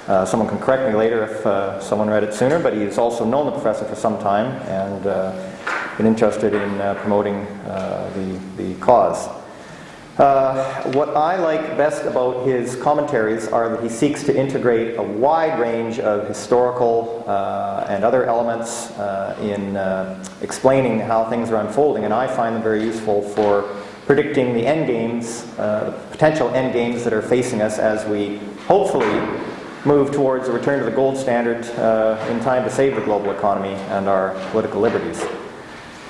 Someone can correct me later if someone read it sooner, but he's also known the professor for some time and been interested in promoting the cause. What I like best about his commentaries are that he seeks to integrate a wide range of historical and other elements in explaining how things are unfolding, and I find them very useful for predicting the end games, the potential end games that are facing us as we hopefully move towards a return to the gold standard in time to save the global economy and our political liberties.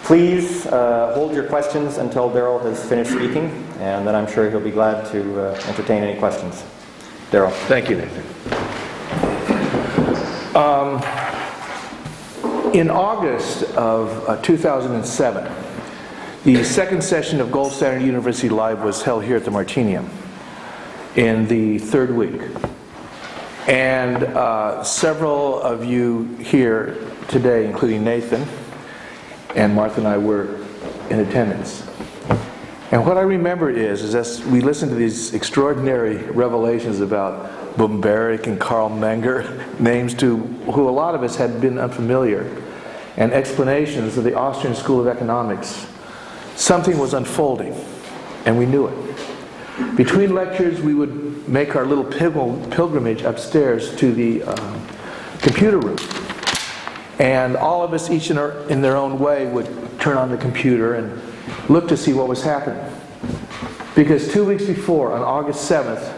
Please hold your questions until Darryl has finished speaking, and then I'm sure he'll be glad to entertain any questions. Darryl. Thank you, Nathan. In August of 2007, the second session of Gold Standard University Live was held here at the Martinium in the third week. And several of you here today, including Nathan, and Martha and I were in attendance. And what I remember is as we listened to these extraordinary revelations about Bumberich and Karl Menger, names to who a lot of us had been unfamiliar, and explanations of the Austrian School of Economics, something was unfolding, and we knew it. Between lectures, we would make our little pilgrimage upstairs to the computer room. And all of us, each in their own way, would turn on the computer and look to see what was happening. Because 2 weeks before, on August 7th,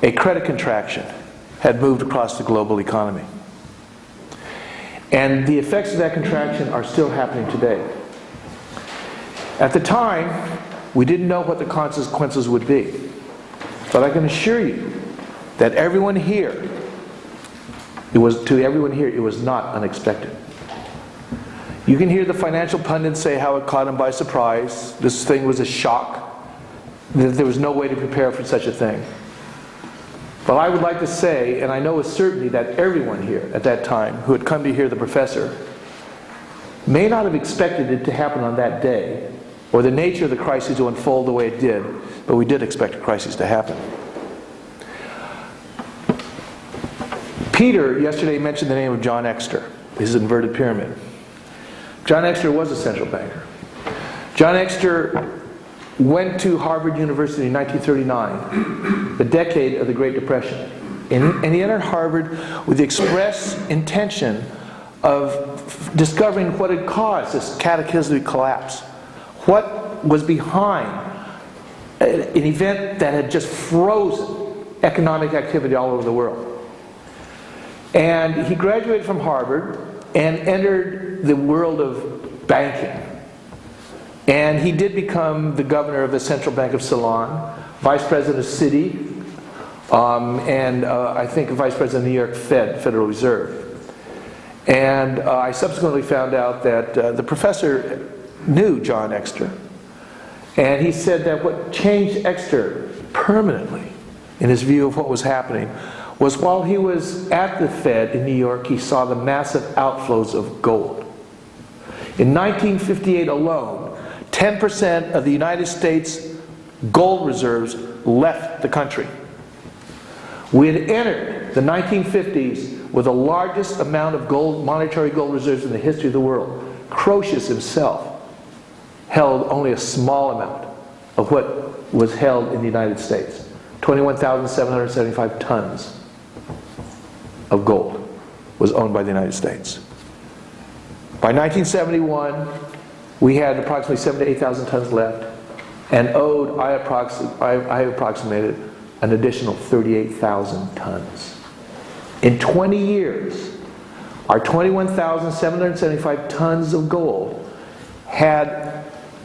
a credit contraction had moved across the global economy. And the effects of that contraction are still happening today. At the time, we didn't know what the consequences would be. But I can assure you that everyone here, it was not unexpected. You can hear the financial pundits say how it caught them by surprise. This thing was a shock. That there was no way to prepare for such a thing. But I would like to say, and I know with certainty that everyone here at that time who had come to hear the professor may not have expected it to happen on that day, or the nature of the crisis to unfold the way it did, but we did expect a crisis to happen. Peter yesterday mentioned the name of John Exter, his inverted pyramid. John Exter was a central banker. John Exter went to Harvard University in 1939, the decade of the Great Depression. And he entered Harvard with the express intention of discovering what had caused this cataclysmic collapse. What was behind an event that had just frozen economic activity all over the world. And he graduated from Harvard and entered the world of banking. And he did become the governor of the Central Bank of Ceylon, vice president of Citi, and I think vice president of the New York Federal Reserve. And I subsequently found out that the professor knew John Exter. And he said that what changed Exter permanently in his view of what was happening was while he was at the Fed in New York, he saw the massive outflows of gold. In 1958 alone, 10% of the United States gold reserves left the country. We had entered the 1950s with the largest amount of gold, monetary gold reserves in the history of the world. Croesus himself held only a small amount of what was held in the United States. 21,775 tons of gold was owned by the United States. By 1971, we had approximately 7,000 to 8,000 tons left and owed, I approximated, an additional 38,000 tons. In 20 years, our 21,775 tons of gold had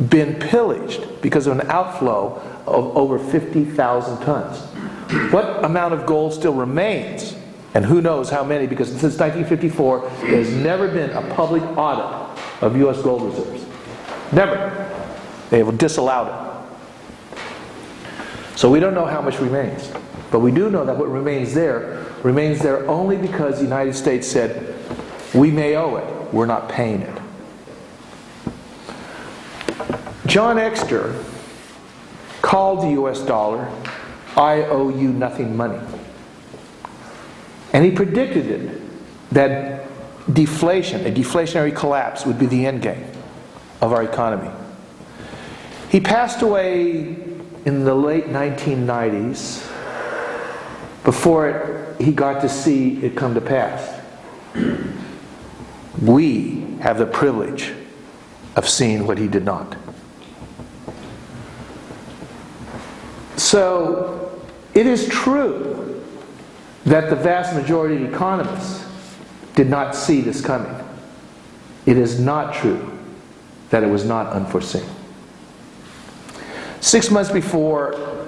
been pillaged because of an outflow of over 50,000 tons. What amount of gold still remains, and who knows how many, because since 1954 there has never been a public audit of U.S. gold reserves. Never. They have disallowed it. So we don't know how much remains. But we do know that what remains there only because the United States said, we may owe it, we're not paying it. John Exter called the US dollar, I owe you nothing money. And he predicted it, that deflation, a deflationary collapse, would be the end game of our economy. He passed away in the late 1990s, before he got to see it come to pass. We have the privilege of seeing what he did not. So, it is true that the vast majority of economists did not see this coming. It is not true that it was not unforeseen. 6 months before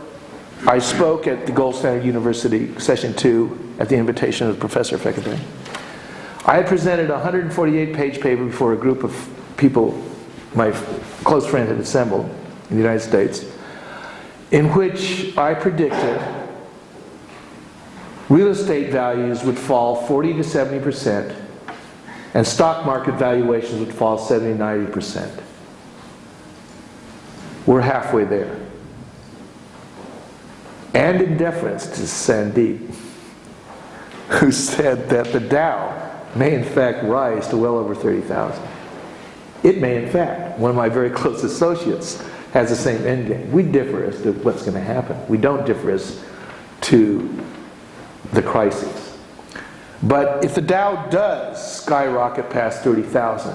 I spoke at the Gold Standard University, Session 2, at the invitation of Professor Fekete, I had presented a 148-page paper before a group of people my close friend had assembled in the United States, in which I predicted real estate values would fall 40 to 70%, and stock market valuations would fall 70-90%. We're halfway there. And in deference to Sandeep, who said that the Dow may in fact rise to well over 30,000. It may in fact. One of my very close associates has the same end game. We differ as to what's going to happen. We don't differ as to the crises. But if the Dow does skyrocket past 30,000,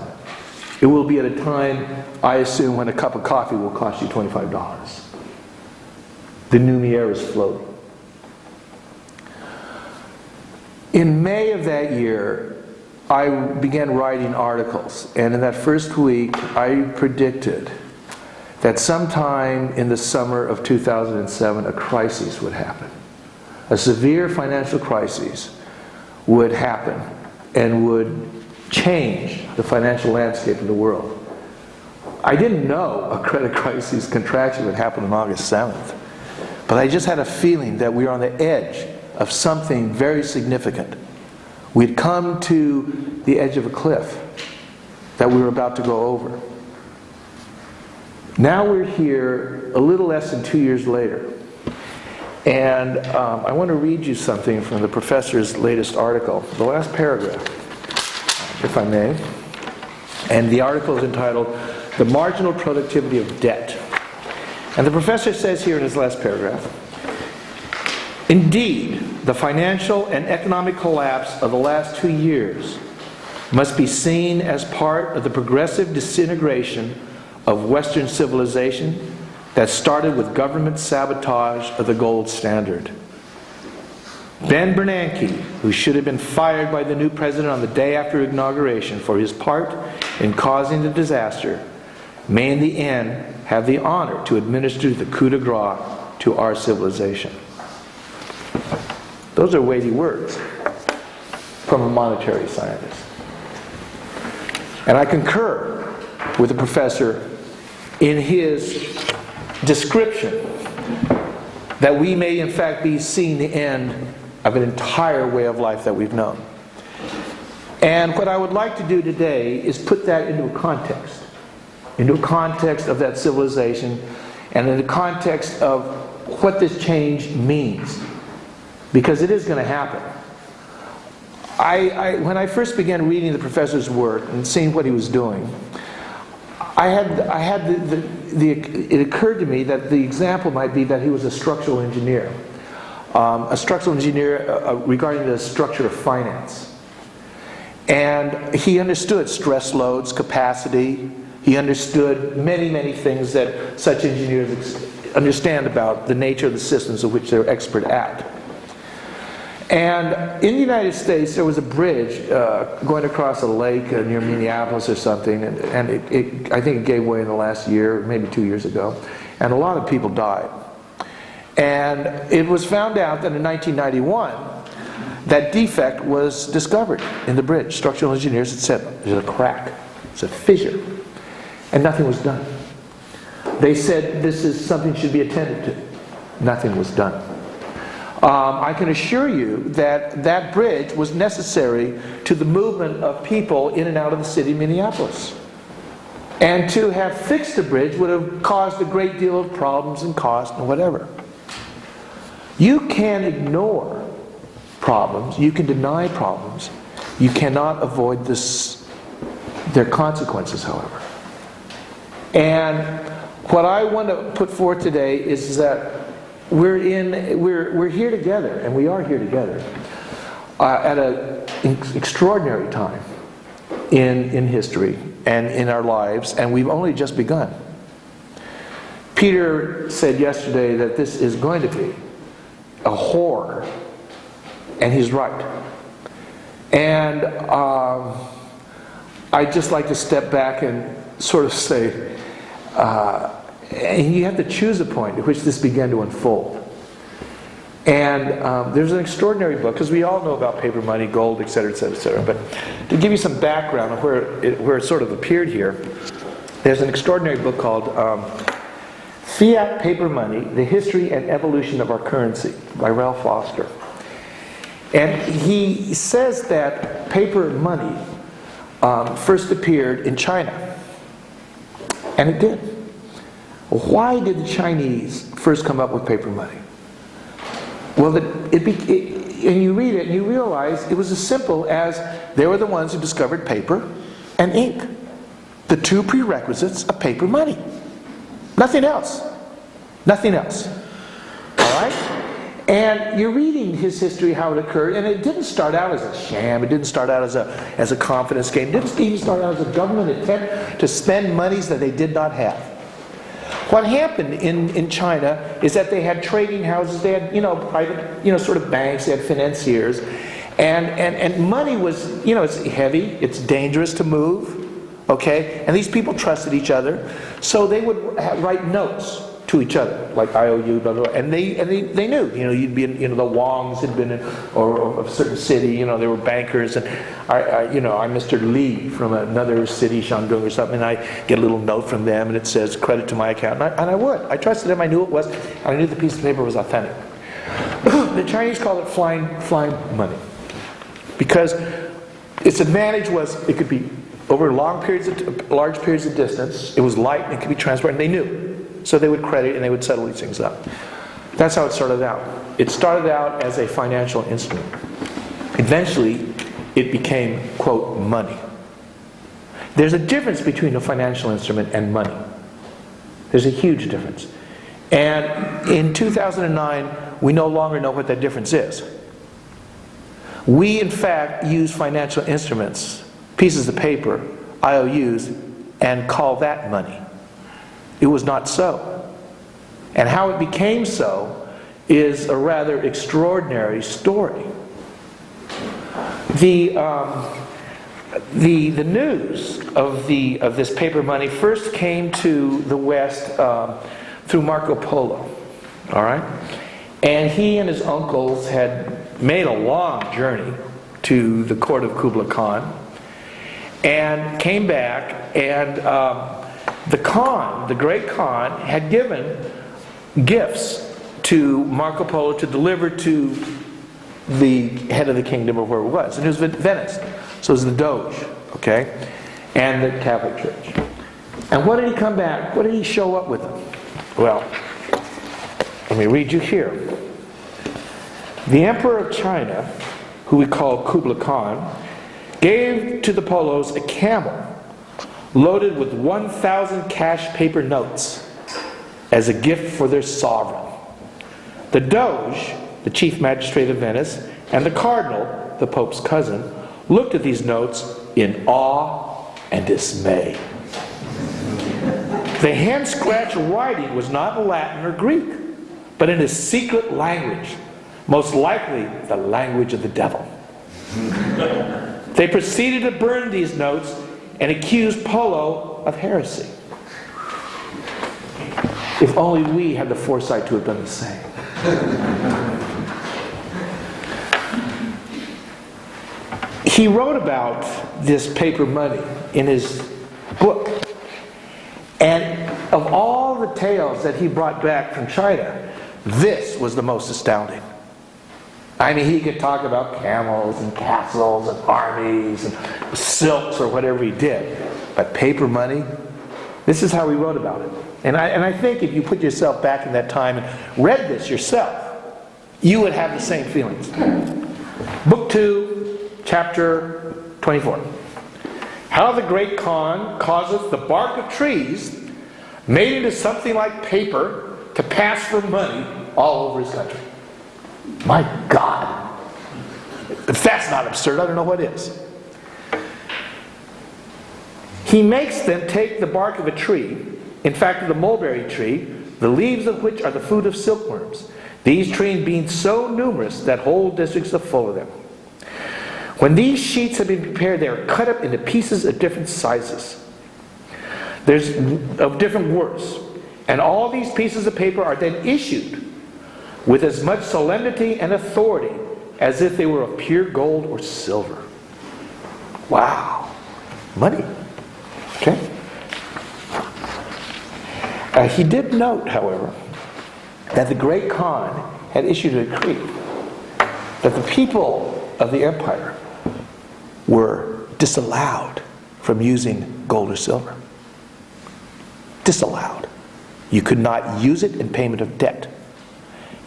it will be at a time, I assume, when a cup of coffee will cost you $25. The Lumiere is floating. In May of that year, I began writing articles, and in that first week, I predicted that sometime in the summer of 2007, a crisis would happen. A severe financial crisis would happen and would change the financial landscape of the world. I didn't know a credit crisis contraction would happen on August 7th, but I just had a feeling that we were on the edge of something very significant. We'd come to the edge of a cliff that we were about to go over. Now we're here a little less than 2 years later. And I want to read you something from the professor's latest article, the last paragraph, if I may. And the article is entitled, "The Marginal Productivity of Debt." And the professor says here in his last paragraph, "Indeed, the financial and economic collapse of the last 2 years must be seen as part of the progressive disintegration of Western civilization that started with government sabotage of the gold standard. Ben Bernanke, who should have been fired by the new president on the day after inauguration for his part in causing the disaster, may in the end have the honor to administer the coup de grace to our civilization." Those are weighty words from a monetary scientist. And I concur with the professor in his description that we may in fact be seeing the end of an entire way of life that we've known. And what I would like to do today is put that into a context of that civilization, and in the context of what this change means. Because it is going to happen. When I first began reading the professor's work and seeing what he was doing, it occurred to me that the example might be that he was a structural engineer. A structural engineer regarding the structure of finance. And he understood stress loads, capacity. He understood many, many things that such engineers understand about the nature of the systems of which they're expert at. And in the United States, there was a bridge going across a lake near Minneapolis or something, and I think it gave way in the last year, maybe 2 years ago, and a lot of people died. And it was found out that in 1991, that defect was discovered in the bridge. Structural engineers had said, there's a crack, it's a fissure, and nothing was done. They said this is something should be attended to. Nothing was done. I can assure you that that bridge was necessary to the movement of people in and out of the city of Minneapolis. And to have fixed the bridge would have caused a great deal of problems and cost and whatever. You can't ignore problems, you can deny problems. You cannot avoid their consequences, however. And what I want to put forth today is that we're here together, and we are here together at an extraordinary time in history and in our lives, and we've only just begun. Peter said yesterday that this is going to be a horror, and he's right. And I'd just like to step back and sort of say, and you have to choose a point at which this began to unfold. And there's an extraordinary book, because we all know about paper money, gold, etc., etc., etc. But to give you some background of where it sort of appeared here, there's an extraordinary book called Fiat Paper Money, The History and Evolution of Our Currency by Ralph Foster. And he says that paper money first appeared in China. And it did. Why did the Chinese first come up with paper money? Well, and you read it and you realize it was as simple as they were the ones who discovered paper and ink. The two prerequisites of paper money. Nothing else. Nothing else. All right? And you're reading his history, how it occurred, and it didn't start out as a sham. It didn't start out as a confidence game. It didn't even start out as a government attempt to spend monies that they did not have. What happened in China is that they had trading houses, they had private sort of banks, they had financiers, and money was it's heavy, it's dangerous to move, okay, and these people trusted each other, so they would write notes to each other, like IOU, blah, blah, blah. And they knew, you'd be in, the Wongs had been in, or a certain city, they were bankers, and I'm Mr. Lee from another city, Shandong or something, and I get a little note from them, and it says credit to my account, and I trusted them, I knew it was, and I knew the piece of paper was authentic. The Chinese called it flying money, because its advantage was it could be over large periods of distance, it was light, and it could be transported, and they knew. So they would credit and they would settle these things up. That's how it started out. It started out as a financial instrument. Eventually, it became, quote, money. There's a difference between a financial instrument and money. There's a huge difference. And in 2009, we no longer know what that difference is. We, in fact, use financial instruments, pieces of paper, IOUs, and call that money. It was not so. And how it became so is a rather extraordinary story. The news of this paper money first came to the West through Marco Polo. All right? And he and his uncles had made a long journey to the court of Kublai Khan and came back, and the great Khan, had given gifts to Marco Polo to deliver to the head of the kingdom, or where it was. And it was Venice. So it was the Doge, okay? And the Catholic Church. And what did he come back? What did he show up with them? Well, let me read you here. The Emperor of China, who we call Kublai Khan, gave to the Polos a camel loaded with 1,000 cash paper notes as a gift for their sovereign. The Doge, the chief magistrate of Venice, and the Cardinal, the Pope's cousin, looked at these notes in awe and dismay. The hand-scratched writing was not Latin or Greek, but in a secret language, most likely the language of the devil. They proceeded to burn these notes and accused Polo of heresy. If only we had the foresight to have done the same. He wrote about this paper money in his book. And of all the tales that he brought back from China, this was the most astounding. I mean, he could talk about camels and castles and armies and silks or whatever he did. But paper money, this is how he wrote about it. And I think if you put yourself back in that time and read this yourself, you would have the same feelings. Book 2, chapter 24. How the Great Khan causeth the bark of trees made into something like paper to pass for money all over his country. My God. If that's not absurd, I don't know what is. He makes them take the bark of a tree, in fact of the mulberry tree, the leaves of which are the food of silkworms. These trees being so numerous that whole districts are full of them. When these sheets have been prepared, they are cut up into pieces of different sizes. There's of different worths. And all these pieces of paper are then issued with as much solemnity and authority as if they were of pure gold or silver. Wow. Money. Okay. He did note, however, that the Great Khan had issued a decree that the people of the empire were disallowed from using gold or silver. Disallowed. You could not use it in payment of debt.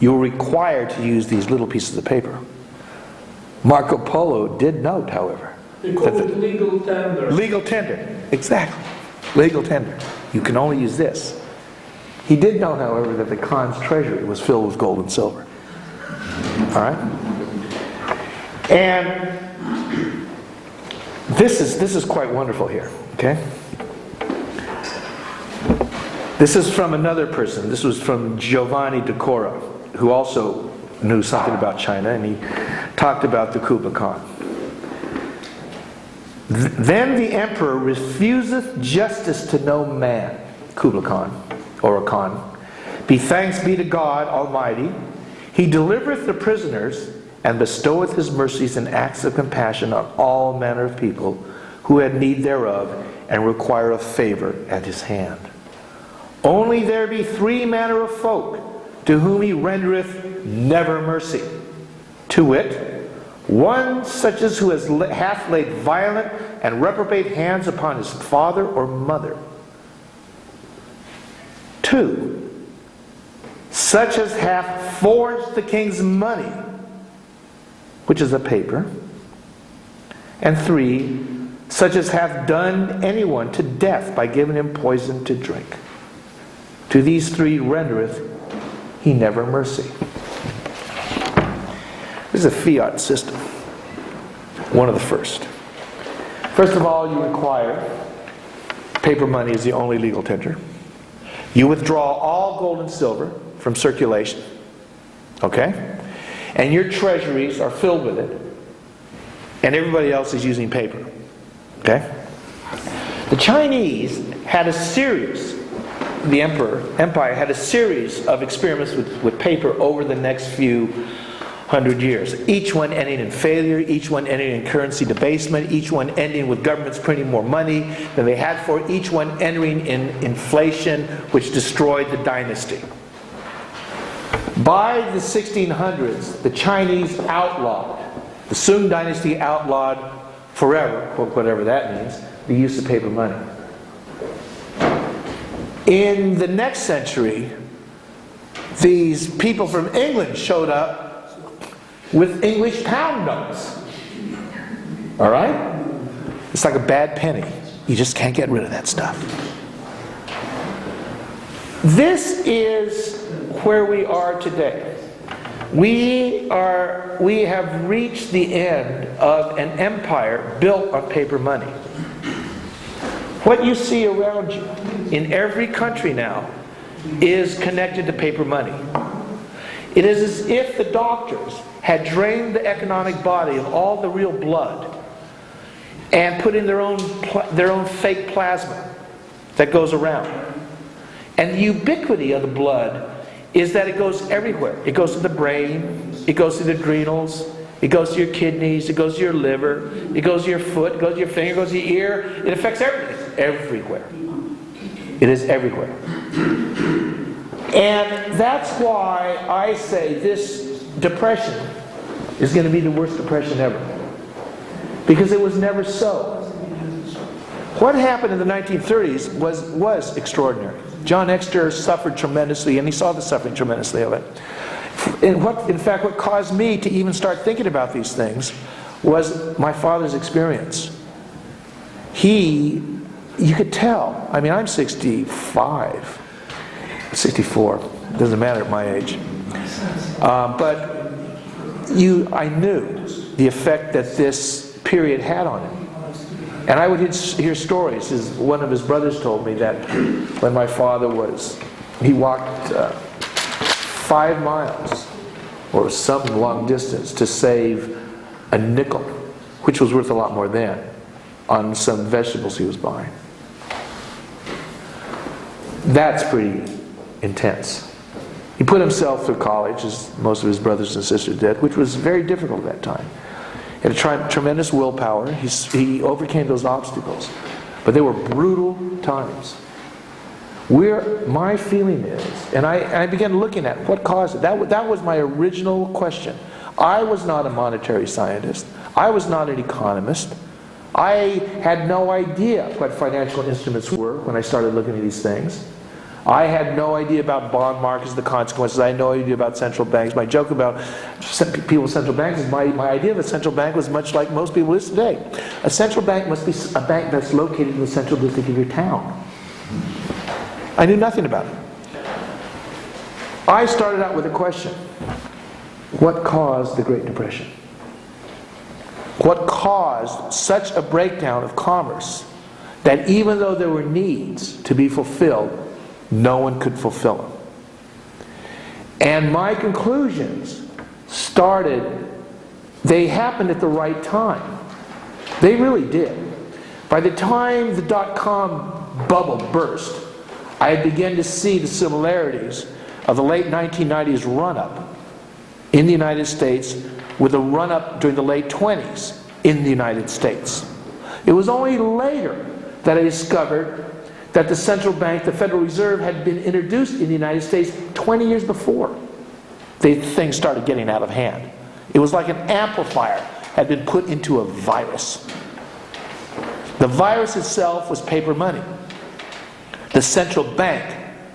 You were required to use these little pieces of paper. Marco Polo did note, however, they call it legal tender. Legal tender, exactly. Legal tender. You can only use this. He did know, however, that the Khan's treasury was filled with gold and silver. All right? And this is quite wonderful here. Okay? This is from another person. This was from Giovanni de Cora, who also knew something about China, and he talked about the Kublai Khan. Then the emperor refuseth justice to no man, Kublai Khan, or a Khan. Be thanks be to God Almighty. He delivereth the prisoners, and bestoweth his mercies and acts of compassion on all manner of people who had need thereof, and require a favor at his hand. Only there be three manner of folk, to whom he rendereth never mercy. To wit, one such as who hath laid violent and reprobate hands upon his father or mother. 2, such as hath forged the king's money, which is a paper. And 3, such as hath done anyone to death by giving him poison to drink. To these 3 rendereth he never mercy. This is a fiat system. One of the first. First of all, you require paper money is the only legal tender. You withdraw all gold and silver from circulation. Okay? And your treasuries are filled with it. And everybody else is using paper. Okay? The Chinese had a series, the empire had a series of experiments with paper over the next few 100 years. Each one ending in failure, each one ending in currency debasement, each one ending with governments printing more money than they had for, each one entering in inflation, which destroyed the dynasty. By the 1600s, the Chinese outlawed, the Sung dynasty outlawed forever, whatever that means, the use of paper money. In the next century, these people from England showed up with English pound notes. All right? It's like a bad penny. You just can't get rid of that stuff. This is where we are today. We have reached the end of an empire built on paper money. What you see around you in every country now is connected to paper money. It is as if the doctors had drained the economic body of all the real blood and put in their own fake plasma that goes around. And the ubiquity of the blood is that it goes everywhere. It goes to the brain, it goes to the adrenals, it goes to your kidneys, it goes to your liver, it goes to your foot, it goes to your finger, it goes to your ear. It affects everything. It's everywhere. It is everywhere. And that's why I say this depression is going to be the worst depression ever. Because it was never so. What happened in the 1930s was extraordinary. John Exter suffered tremendously, and he saw the suffering tremendously of it. In fact, what caused me to even start thinking about these things was my father's experience. You could tell. I mean, I'm 65, 64. Doesn't matter at my age. But I knew the effect that this period had on him. And I would hear stories. One of his brothers told me that when my father he walked 5 miles or some long distance to save a nickel, which was worth a lot more then, on some vegetables he was buying. That's pretty intense. He put himself through college, as most of his brothers and sisters did, which was very difficult at that time. He had a tremendous willpower. He overcame those obstacles. But they were brutal times. My feeling is, and I began looking at what caused it. That was my original question. I was not a monetary scientist. I was not an economist. I had no idea what financial instruments were when I started looking at these things. I had no idea about bond markets, the consequences. I had no idea about central banks. My joke about people with central banks is my idea of a central bank was much like most people is today. A central bank must be a bank that's located in the central district of your town. I knew nothing about it. I started out with a question. What caused the Great Depression? What caused such a breakdown of commerce that even though there were needs to be fulfilled, no one could fulfill them? And my conclusions they happened at the right time. They really did. By the time the dot-com bubble burst, I had begun to see the similarities of the late 1990s run-up in the United States with the run-up during the late 20s in the United States. It was only later that I discovered that the central bank, the Federal Reserve, had been introduced in the United States 20 years before things started getting out of hand. It was like an amplifier had been put into a virus. The virus itself was paper money. The central bank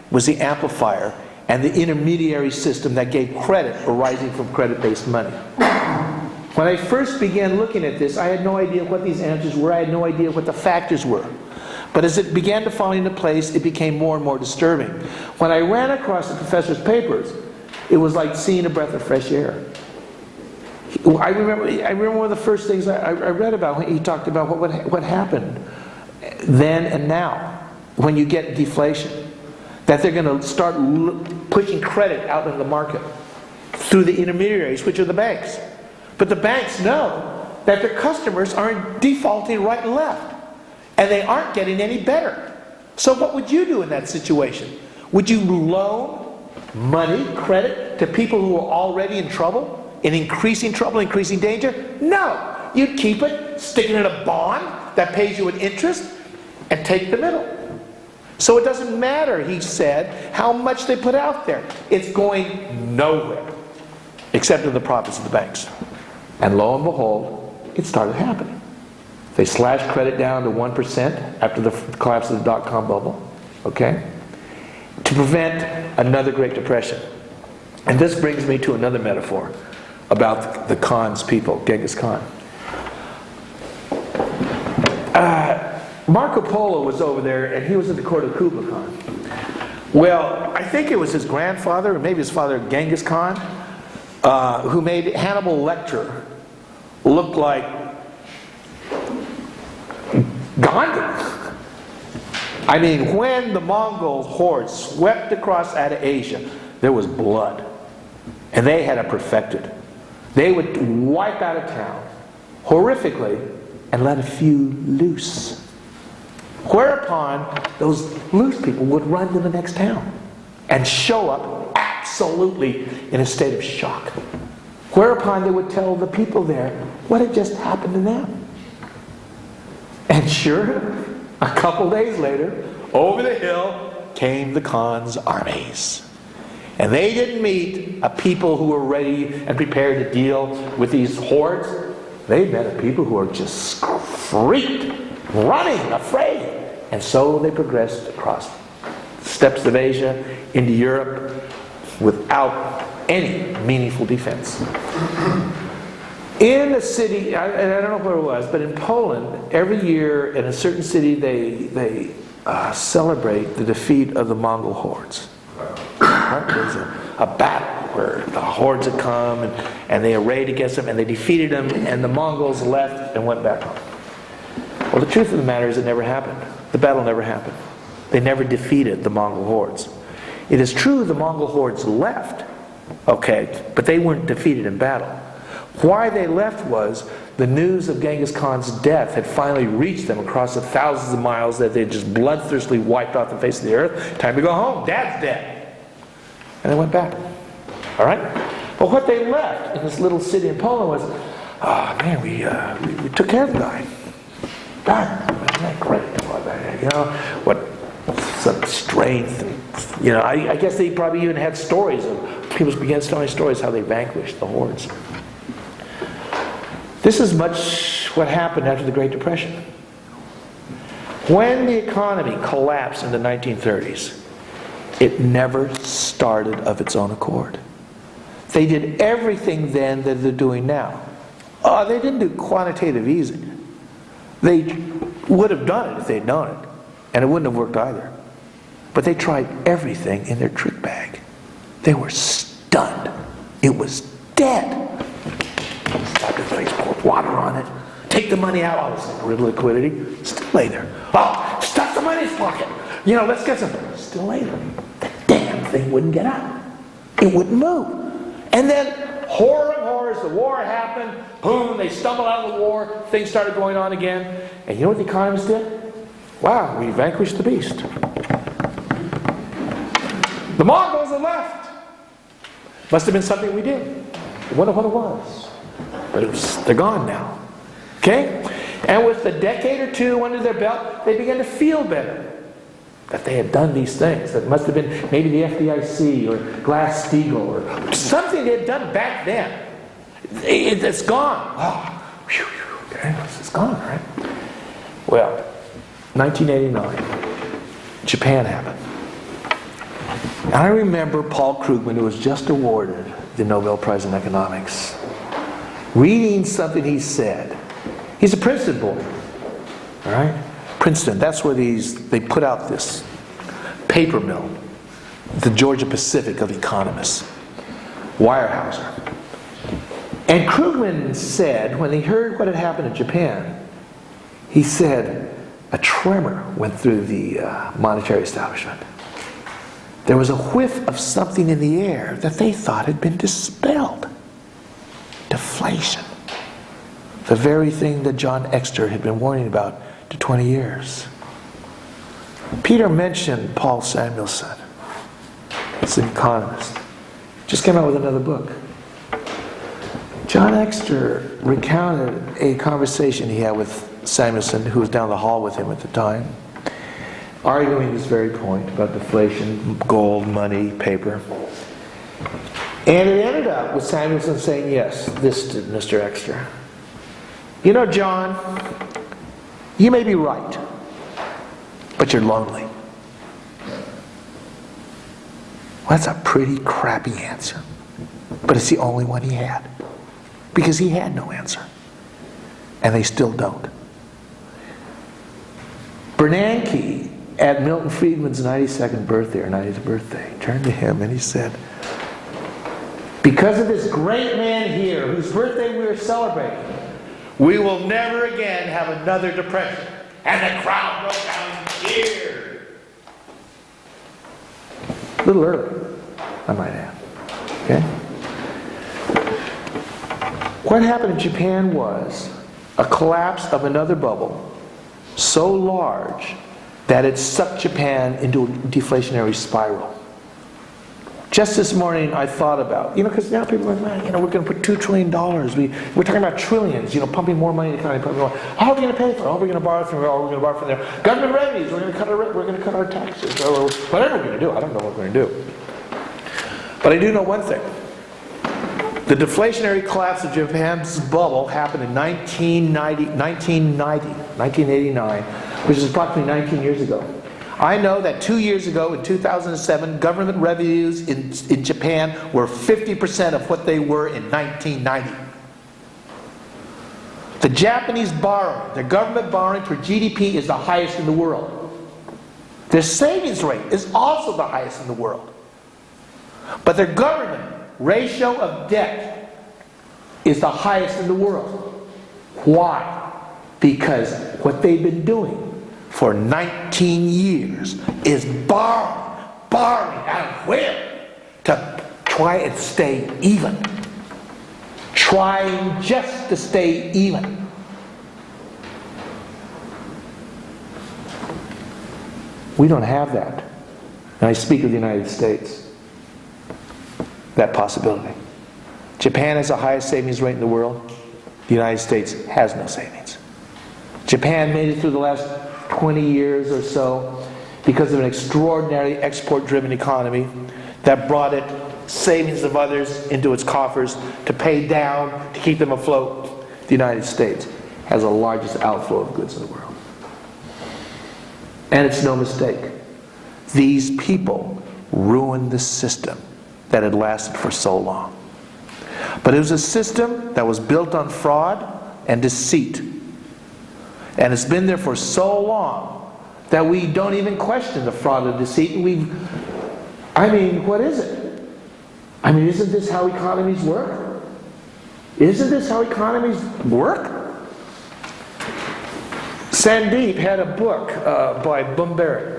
was the amplifier and the intermediary system that gave credit arising from credit-based money. When I first began looking at this, I had no idea what these answers were. I had no idea what the factors were. But as it began to fall into place, it became more and more disturbing. When I ran across the professor's papers, it was like seeing a breath of fresh air. I remember one of the first things I read about when he talked about what happened then and now when you get deflation. That they're going to start pushing credit out into the market through the intermediaries, which are the banks. But the banks know that their customers are defaulting right and left. And they aren't getting any better. So what would you do in that situation? Would you loan money, credit, to people who are already in trouble? In increasing trouble, increasing danger? No. You'd keep it, stick it in a bond that pays you an interest, and take the middle. So it doesn't matter, he said, how much they put out there. It's going nowhere, except in the profits of the banks. And lo and behold, it started happening. They slashed credit down to 1% after the collapse of the dot-com bubble, okay? To prevent another Great Depression. And this brings me to another metaphor about the Khan's people, Genghis Khan. Marco Polo was over there, and he was at the court of Kublai Khan. Well, I think it was his grandfather, or maybe his father, Genghis Khan, who made Hannibal Lecter look like Gandhi. I mean, when the Mongol horde swept across out of Asia, there was blood. And they had it perfected. They would wipe out a town, horrifically, and let a few loose. Whereupon, those loose people would run to the next town and show up absolutely in a state of shock. Whereupon they would tell the people there what had just happened to them. And sure, a couple days later, over the hill came the Khan's armies. And they didn't meet a people who were ready and prepared to deal with these hordes. They met a people who were just freaked, running, afraid. And so they progressed across the steppes of Asia into Europe without any meaningful defense. In a city, and I don't know where it was, but in Poland, every year in a certain city they celebrate the defeat of the Mongol hordes. There's a battle where the hordes had come and they arrayed against them and they defeated them, and the Mongols left and went back home. Well, the truth of the matter is it never happened. The battle never happened. They never defeated the Mongol hordes. It is true the Mongol hordes left, okay, but they weren't defeated in battle. Why they left was the news of Genghis Khan's death had finally reached them across the thousands of miles that they had just bloodthirstily wiped off the face of the earth. Time to go home. Dad's dead. And they went back. All right? But what they left in this little city in Poland was, oh man, we took care of the guy. Darn, isn't that great? You know, what some strength. And, you know, I guess they probably even had stories of people began telling stories how they vanquished the hordes. This is much what happened after the Great Depression. When the economy collapsed in the 1930s, it never started of its own accord. They did everything then that they're doing now. They didn't do quantitative easing. They would have done it if they'd known it, and it wouldn't have worked either. But they tried everything in their trick bag. They were stunned. It was dead. Slap your face, pour water on it. Take the money out. It's rid of liquidity. Still later. Oh, stuff the money in his pocket. You know, let's get some. Still later. The damn thing wouldn't get out. It wouldn't move. And then, horror of horrors, the war happened. Boom, they stumbled out of the war. Things started going on again. And you know what the economists did? Wow, we vanquished the beast. The Mongols have left. Must have been something we did. I wonder what it was. But they're gone now. Okay? And with a decade or two under their belt, they began to feel better that they had done these things. That must have been maybe the FDIC or Glass-Steagall or something they had done back then. It's gone. Oh, whew, okay, it's gone, right? Well, 1989, Japan happened. And I remember Paul Krugman, who was just awarded the Nobel Prize in Economics, reading something he said. He's a Princeton boy, all right? Princeton, that's where they put out this paper mill, the Georgia Pacific of economists, Weyerhaeuser. And Krugman said, when he heard what had happened in Japan, he said, a tremor went through the monetary establishment. There was a whiff of something in the air that they thought had been dispelled. Deflation. The very thing that John Exter had been warning about to 20 years. Peter mentioned Paul Samuelson. He's an economist. Just came out with another book. John Exter recounted a conversation he had with Samuelson, who was down the hall with him at the time, arguing this very point about deflation, gold, money, paper. And it ended up with Samuelson saying, yes, this did Mr. Exter. You know, John, you may be right, but you're lonely. Well, that's a pretty crappy answer. But it's the only one he had. Because he had no answer. And they still don't. Bernanke, at Milton Friedman's 92nd birthday or 90th birthday, turned to him and he said, because of this great man here, whose birthday we are celebrating, we will never again have another depression. And the crowd broke down and cheered. A little early, I might add. Okay? What happened in Japan was a collapse of another bubble so large that it sucked Japan into a deflationary spiral. Just this morning I thought about, because now people are like, man, we're going to put $2 trillion. We're talking about trillions, pumping more money in the economy, pumping more. How are we going to pay for it? How are we going to borrow from here? How are we going to borrow from there? Government revenues, we're going to cut our taxes, or whatever we're going to do. I don't know what we're going to do. But I do know one thing. The deflationary collapse of Japan's bubble happened in 1989, which is approximately 19 years ago. I know that 2 years ago, in 2007, government revenues in Japan were 50% of what they were in 1990. The Japanese borrowing, their government borrowing per GDP is the highest in the world. Their savings rate is also the highest in the world. But their government ratio of debt is the highest in the world. Why? Because what they've been doing for 19 years is borrowing out of where? To try and stay even. Trying just to stay even. We don't have that. And I speak of the United States. That possibility. Japan has the highest savings rate in the world. The United States has no savings. Japan made it through the last 20 years or so because of an extraordinary export-driven economy that brought it savings of others into its coffers to pay down, to keep them afloat. The United States has the largest outflow of goods in the world. And it's no mistake. These people ruined the system that had lasted for so long. But it was a system that was built on fraud and deceit. And it's been there for so long that we don't even question the fraud and deceit. What is it? Isn't this how economies work? Isn't this how economies work? Sandeep had a book by Bumberry.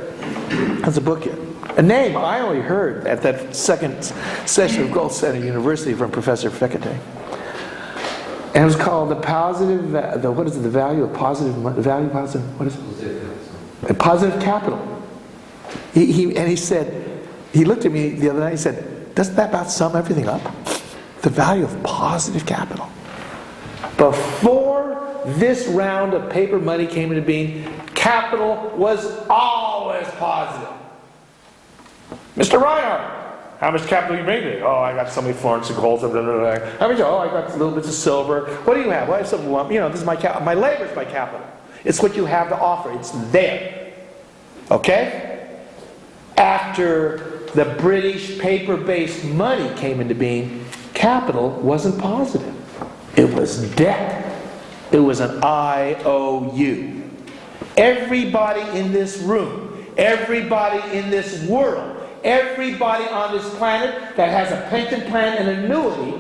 That's a book yet. A name I only heard at that second session of Gold Center University from Professor Fekete. And it was called the value of positive, positive capital. He said, he looked at me the other night, he said, doesn't that about sum everything up? The value of positive capital. Before this round of paper money came into being, capital was always positive. Mr. Reinhardt, how much capital you bring me? Oh, I got so many florins and golds. How much? Oh, I got little bits of silver. What do you have? Well, I have some lump. This is my capital. My labor is my capital. It's what you have to offer. It's there. Okay? After the British paper-based money came into being, capital wasn't positive. It was debt. It was an IOU. Everybody in this room, everybody in this world, everybody on this planet that has a pension plan and annuity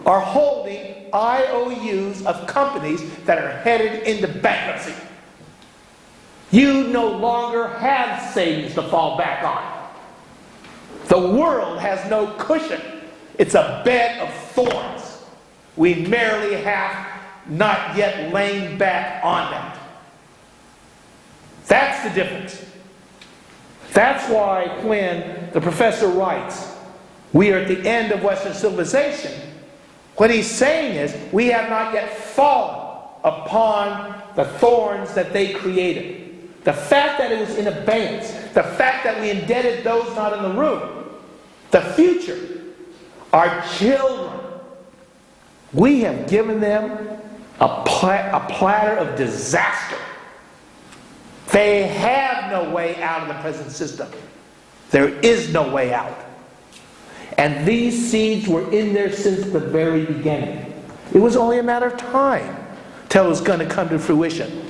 are holding IOUs of companies that are headed into bankruptcy. You no longer have savings to fall back on. The world has no cushion. It's a bed of thorns. We merely have not yet lain back on that. That's the difference. That's why when the professor writes, we are at the end of Western civilization, what he's saying is, we have not yet fallen upon the thorns that they created. The fact that it was in abeyance, the fact that we indebted those not in the room, the future, our children, we have given them a platter of disaster. They have no way out of the present system. There is no way out. And these seeds were in there since the very beginning. It was only a matter of time till it was going to come to fruition.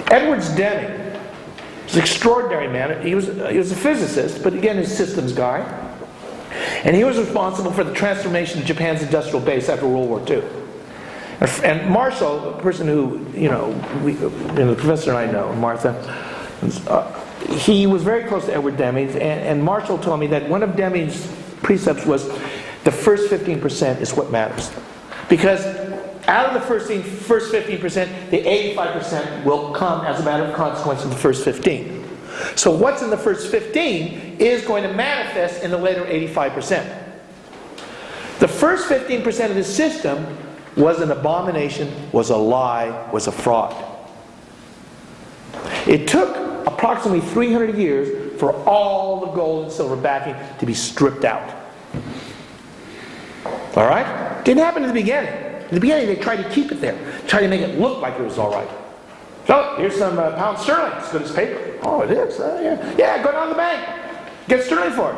Edwards Deming was an extraordinary man. He was a physicist, but again, a systems guy. And he was responsible for the transformation of Japan's industrial base after World War II. And Marshall, a person who, the professor and I know, Martha, he was very close to Edward Deming, and Marshall told me that one of Deming's precepts was the first 15% is what matters. Because out of the first 15%, the 85% will come as a matter of consequence of the first 15. So what's in the first 15 is going to manifest in the later 85%. The first 15% of the system was an abomination, was a lie, was a fraud. It took approximately 300 years for all the gold and silver backing to be stripped out. All right? Didn't happen in the beginning. In the beginning, they tried to keep it there, tried to make it look like it was all right. So here's some pound sterling, as good as paper. Oh, it is? Yeah. Yeah, go down to the bank. Get sterling for it.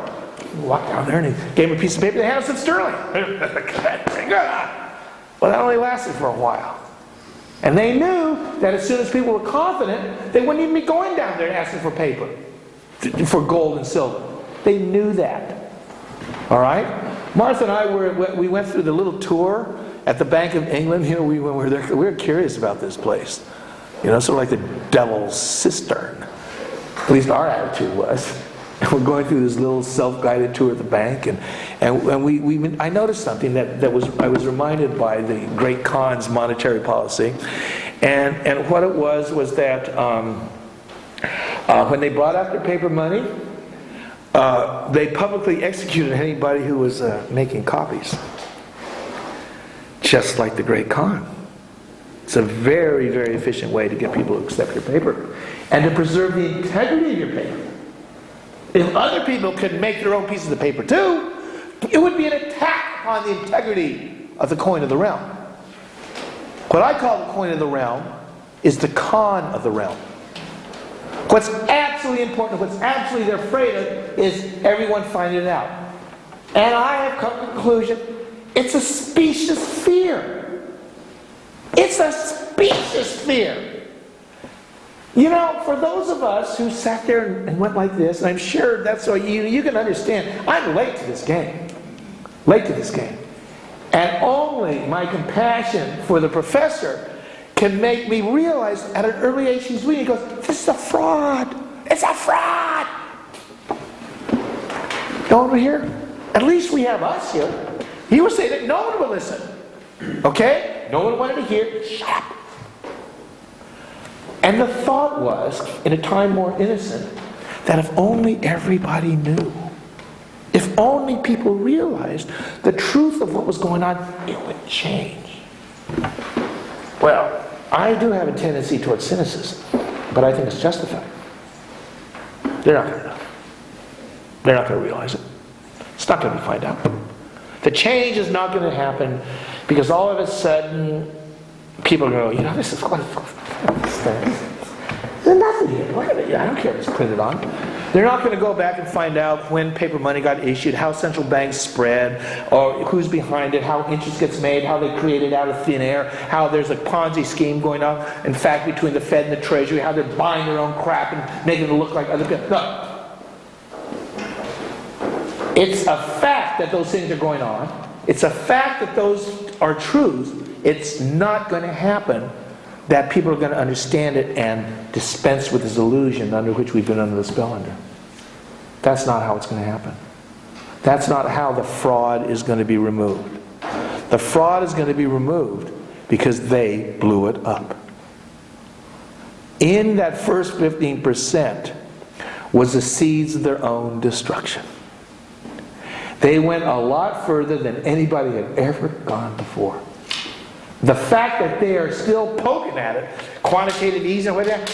Walked down there and he gave him a piece of paper. They handed us some sterling. Well, that only lasted for a while. And they knew that as soon as people were confident, they wouldn't even be going down there asking for paper, for gold and silver. They knew that. All right? Martha and I we went through the little tour at the Bank of England. You know, when we were there, we were curious about this place. You know, sort of like the devil's cistern. At least our attitude was. And we're going through this little self-guided tour at the bank, and I noticed something I was reminded by the Great Khan's monetary policy, and what it was that when they brought out their paper money, they publicly executed anybody who was making copies, just like the Great Khan. It's a very, very efficient way to get people to accept your paper and to preserve the integrity of your paper. If other people could make their own pieces of paper too, it would be an attack upon the integrity of the coin of the realm. What I call the coin of the realm is the con of the realm. What's absolutely important, what's absolutely they're afraid of, is everyone finding it out. And I have come to the conclusion, it's a specious fear. It's a specious fear. You know, for those of us who sat there and went like this, and I'm sure that's so you can understand, I'm late to this game. Late to this game. And only my compassion for the professor can make me realize at an early age he's reading, he goes, this is a fraud. It's a fraud. No one here? At least we have us here. He was saying that no one would listen. Okay? No one wanted to hear. Shut up. And the thought was, in a time more innocent, that if only everybody knew, if only people realized the truth of what was going on, it would change. Well, I do have a tendency towards cynicism, but I think it's justified. They're not going to know. They're not going to realize it. It's not going to be found out. The change is not going to happen because all of a sudden people go, you know, this is quite there's nothing here. Look at it. I don't care if it's printed on. They're not going to go back and find out when paper money got issued, how central banks spread, or who's behind it, how interest gets made, how they create it out of thin air, how there's a Ponzi scheme going on, in fact, between the Fed and the Treasury, how they're buying their own crap and making it look like other people. No. It's a fact that those things are going on. It's a fact that those are truths. It's not going to happen that people are going to understand it and dispense with this illusion under which we've been under the spell under. That's not how it's going to happen. That's not how the fraud is going to be removed. The fraud is going to be removed because they blew it up. In that first 15% was the seeds of their own destruction. They went a lot further than anybody had ever gone before. The fact that they are still poking at it, quantitative easing and whatever,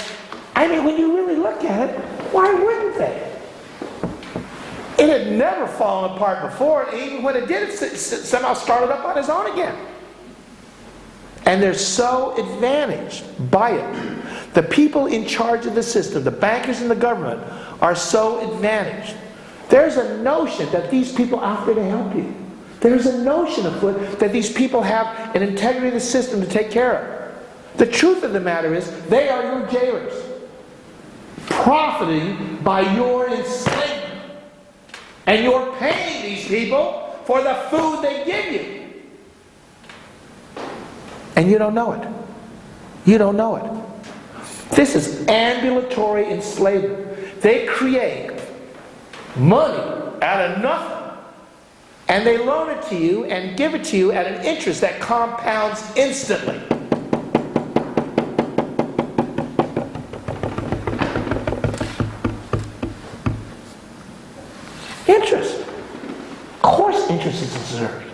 I mean, when you really look at it, why wouldn't they? It had never fallen apart before, and even when it did, it somehow started up on its own again. And they're so advantaged by it. The people in charge of the system, the bankers and the government, are so advantaged. There's a notion that these people are out there to help you. There's a notion afoot that these people have an integrity of the system to take care of. The truth of the matter is, they are your jailers, profiting by your enslavement. And you're paying these people for the food they give you. And you don't know it. You don't know it. This is ambulatory enslavement. They create money out of nothing. And they loan it to you and give it to you at an interest that compounds instantly. Interest. Of course interest is deserved.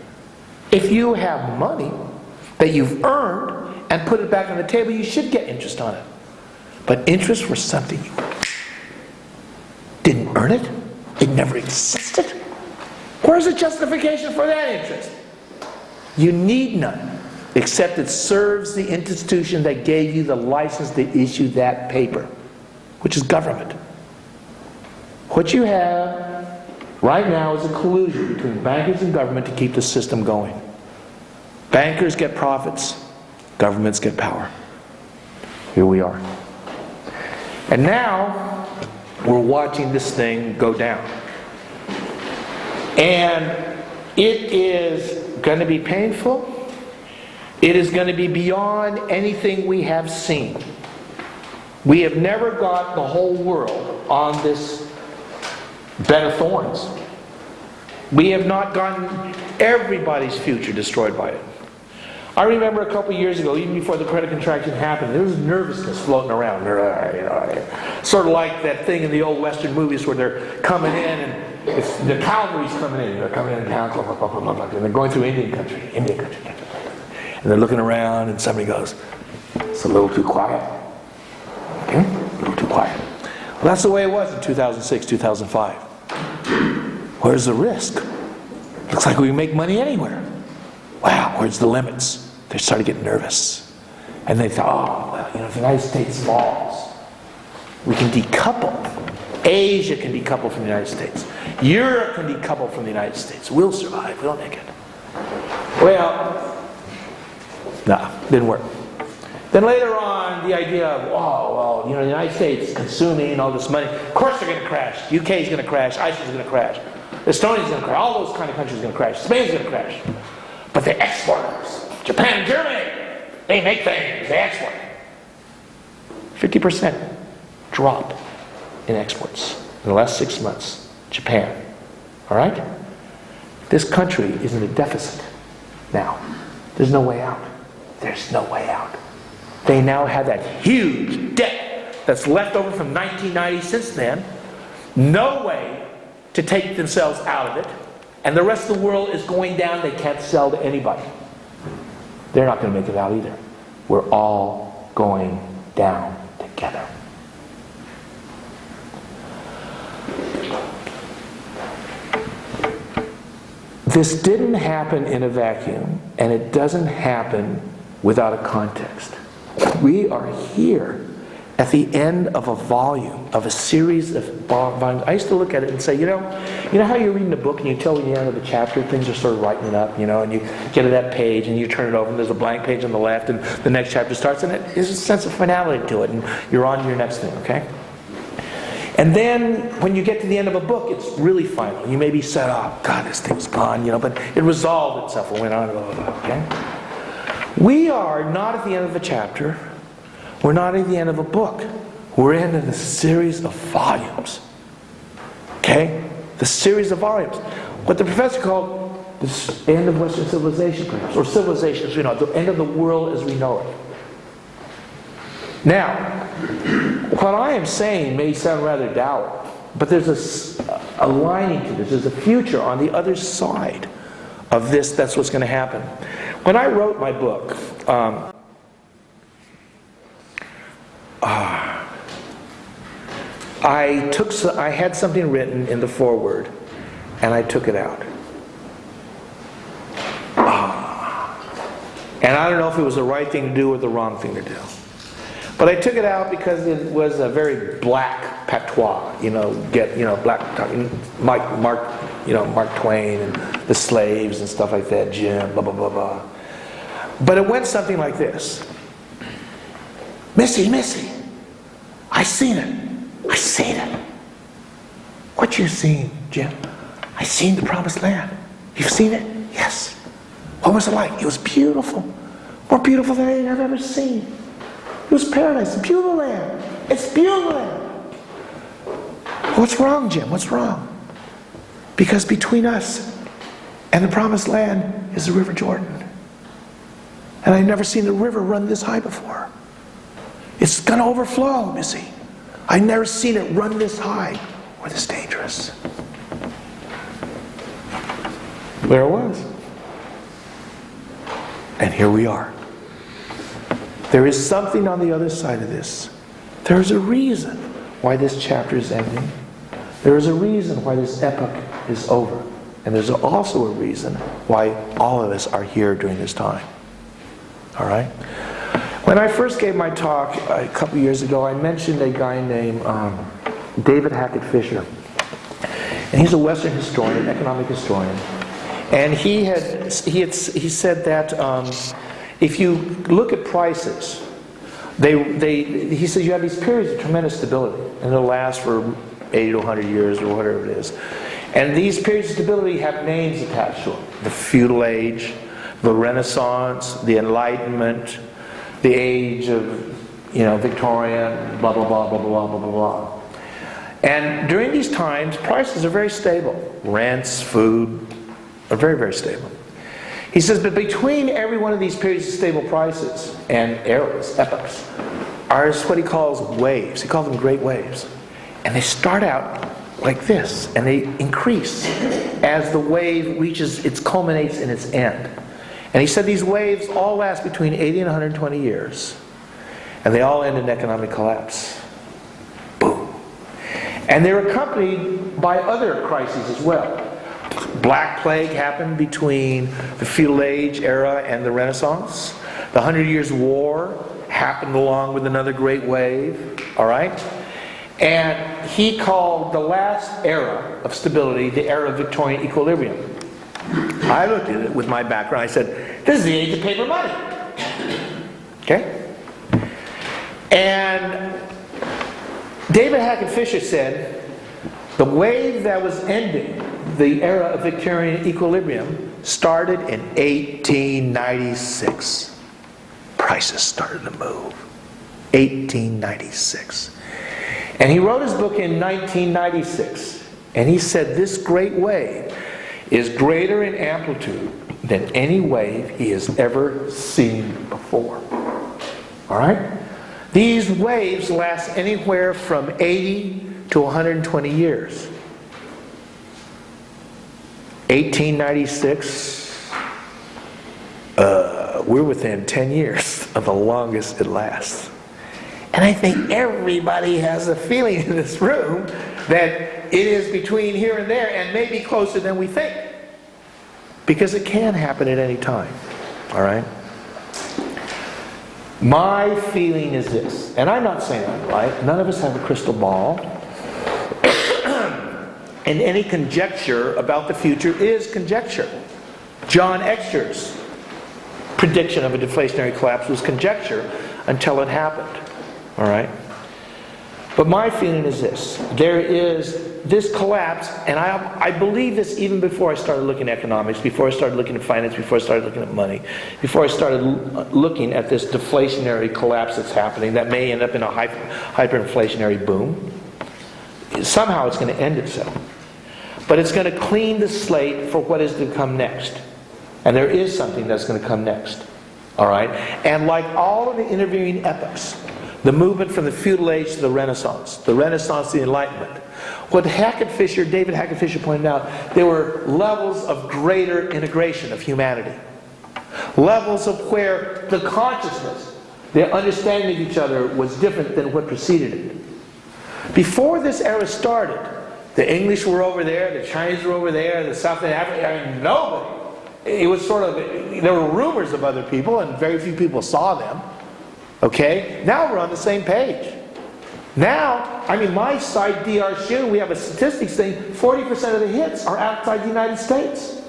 If you have money that you've earned and put it back on the table, you should get interest on it. But interest for something you didn't earn it, it never existed. Where's the justification for that interest? You need none, except it serves the institution that gave you the license to issue that paper, which is government. What you have right now is a collusion between bankers and government to keep the system going. Bankers get profits, governments get power. Here we are. And now, we're watching this thing go down. And it is going to be painful. It is going to be beyond anything we have seen. We have never got the whole world on this bed of thorns. We have not gotten everybody's future destroyed by it. I remember a couple of years ago, even before the credit contraction happened, there was nervousness floating around. Sort of like that thing in the old Western movies where they're coming in and it's, the cavalry's coming in. They're coming in town, and they're going through Indian country. And they're looking around and somebody goes, "It's a little too quiet." Okay? A little too quiet. Well, that's the way it was in 2006, 2005. Where's the risk? Looks like we can make money anywhere. Wow, where's the limits? They started getting nervous. And they thought, oh, well, if the United States falls, we can decouple. Asia can decouple from the United States. Europe can decouple from the United States. We'll survive. We'll make it. Well, no, didn't work. Then later on, the idea of, oh, well, the United States is consuming all this money. Of course they're going to crash. UK is going to crash. Iceland is going to crash. Estonia is going to crash. All those kind of countries are going to crash. Spain is going to crash. But they're exporters. Japan and Germany, they make things. They export. 50% drop in exports in the last 6 months. Japan. All right? This country is in a deficit now. There's no way out. There's no way out. They now have that huge debt that's left over from 1990 since then. No way to take themselves out of it. And the rest of the world is going down. They can't sell to anybody. They're not going to make it out either. We're all going down together. This didn't happen in a vacuum, and it doesn't happen without a context. We are here at the end of a volume, of a series of volumes. I used to look at it and say, you know how you're reading a book and you tell when you're end of the chapter, things are sort of writing up, and you get to that page and you turn it over and there's a blank page on the left and the next chapter starts, and there's a sense of finality to it, and you're on to your next thing, okay? And then when you get to the end of a book, it's really final. You may be said, oh, God, this thing's gone, but it resolved itself and went on, blah, blah, blah, okay? We are not at the end of a chapter. We're not at the end of a book. We're in a series of volumes. Okay? The series of volumes. What the professor called the end of Western civilization, perhaps, or civilization as we know it, the end of the world as we know it. Now, what I am saying may sound rather dour, but there's a lining to this. There's a future on the other side of this. That's what's going to happen. When I wrote my book, I had something written in the foreword, and I took it out. And I don't know if it was the right thing to do or the wrong thing to do. But I took it out because it was a very black patois, black, Mark Twain and the slaves and stuff like that, Jim, blah, blah, blah, blah. But it went something like this. Missy, I seen it. What you seen, Jim? I seen the promised land. You've seen it? Yes. What was it like? It was beautiful. More beautiful than anything I've ever seen. It was paradise. Beautiful land. It's beautiful land. What's wrong, Jim? What's wrong? Because between us and the promised land is the River Jordan. And I've never seen the river run this high before. It's going to overflow, Missy. I've never seen it run this high or this dangerous. There it was. And here we are. There is something on the other side of this. There is a reason why this chapter is ending. There is a reason why this epoch is over. And there's also a reason why all of us are here during this time. All right? When I first gave my talk a couple years ago, I mentioned a guy named David Hackett Fisher. And he's a Western historian, economic historian. And he said that if you look at prices, he says you have these periods of tremendous stability, and they'll last for 80 to 100 years or whatever it is. And these periods of stability have names attached to them. The feudal age, the Renaissance, the Enlightenment, the age of, Victorian, blah, blah, blah, blah, blah, blah, blah, blah. And during these times, prices are very stable. Rents, food are very, very stable. He says, but between every one of these periods of stable prices and eras, epochs, are what he calls waves. He calls them great waves. And they start out like this, and they increase as the wave culminates in its end. And he said these waves all last between 80 and 120 years. And they all end in economic collapse. Boom. And they're accompanied by other crises as well. Black Plague happened between the feudal age era and the Renaissance. The 100 Years' War happened along with another great wave. All right? And he called the last era of stability the era of Victorian equilibrium. I looked at it with my background. I said, this is the age of paper money. Okay? And David Hackett Fisher said, the wave that was ending the era of Victorian equilibrium started in 1896. Prices started to move. 1896. And he wrote his book in 1996. And he said this great wave is greater in amplitude than any wave he has ever seen before. All right? These waves last anywhere from 80 to 120 years. 1896, we're within 10 years of the longest it lasts. And I think everybody has a feeling in this room that it is between here and there and maybe closer than we think. Because it can happen at any time. All right? My feeling is this, and I'm not saying I'm right, none of us have a crystal ball, and any conjecture about the future is conjecture. John Exter's prediction of a deflationary collapse was conjecture until it happened. All right? But my feeling is this. There is this collapse, and I believe this even before I started looking at economics, before I started looking at finance, before I started looking at money, before I started looking at this deflationary collapse that's happening that may end up in a hyperinflationary boom. Somehow it's going to end itself. But it's going to clean the slate for what is to come next. And there is something that's going to come next. All right? And like all of the intervening epochs, the movement from the feudal age to the Renaissance to the Enlightenment, what David Hackett Fisher pointed out, there were levels of greater integration of humanity. Levels of where the consciousness, the understanding of each other was different than what preceded it. Before this era started, the English were over there, the Chinese were over there, the South African, nobody. It was sort of, there were rumors of other people and very few people saw them. Okay? Now we're on the same page. Now, my site, Dr. Schoon, we have a statistics thing, 40% of the hits are outside the United States.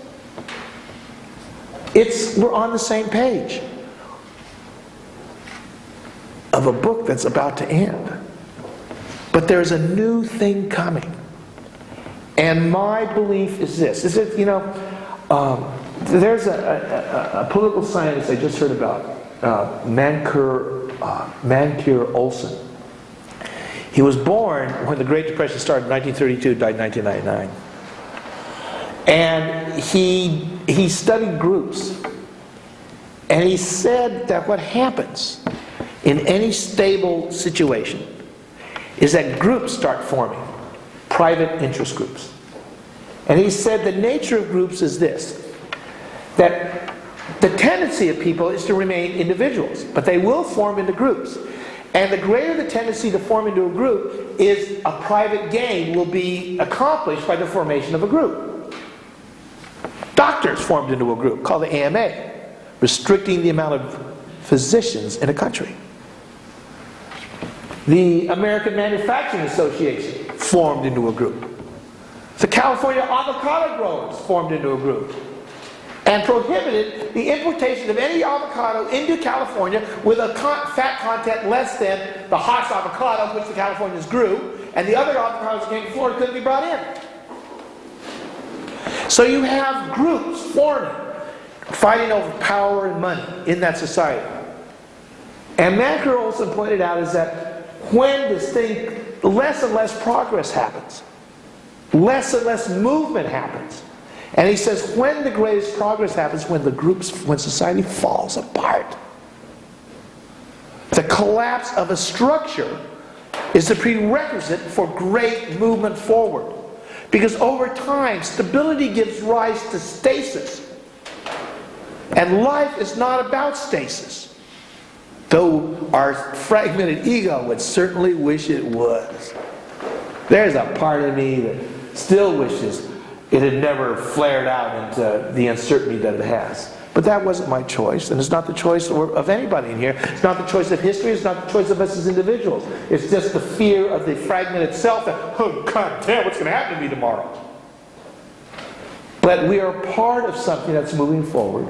We're on the same page of a book that's about to end. But there's a new thing coming. And my belief is this. There's a political scientist I just heard about, Mancur Olson. He was born when the Great Depression started in 1932, died in 1999. And he studied groups. And he said that what happens in any stable situation is that groups start forming, private interest groups. And he said the nature of groups is this, that the tendency of people is to remain individuals, but they will form into groups. And the greater the tendency to form into a group is a private gain will be accomplished by the formation of a group. Doctors formed into a group called the AMA, restricting the amount of physicians in a country. The American Manufacturing Association formed into a group. The California avocado growers formed into a group and prohibited the importation of any avocado into California with a fat content less than the Haas avocado, which the Californians grew, and the other avocados that came from Florida couldn't be brought in. So you have groups forming, fighting over power and money in that society. And Macker Olson pointed out is that when this thing, less and less progress happens, less and less movement happens. And he says when the greatest progress happens, when society falls apart. The collapse of a structure is the prerequisite for great movement forward. Because over time, stability gives rise to stasis. And life is not about stasis. Though our fragmented ego would certainly wish it was. There's a part of me that still wishes it had never flared out into the uncertainty that it has. But that wasn't my choice, and it's not the choice of anybody in here. It's not the choice of history, it's not the choice of us as individuals. It's just the fear of the fragmented self that, oh God damn, what's going to happen to me tomorrow? But we are part of something that's moving forward.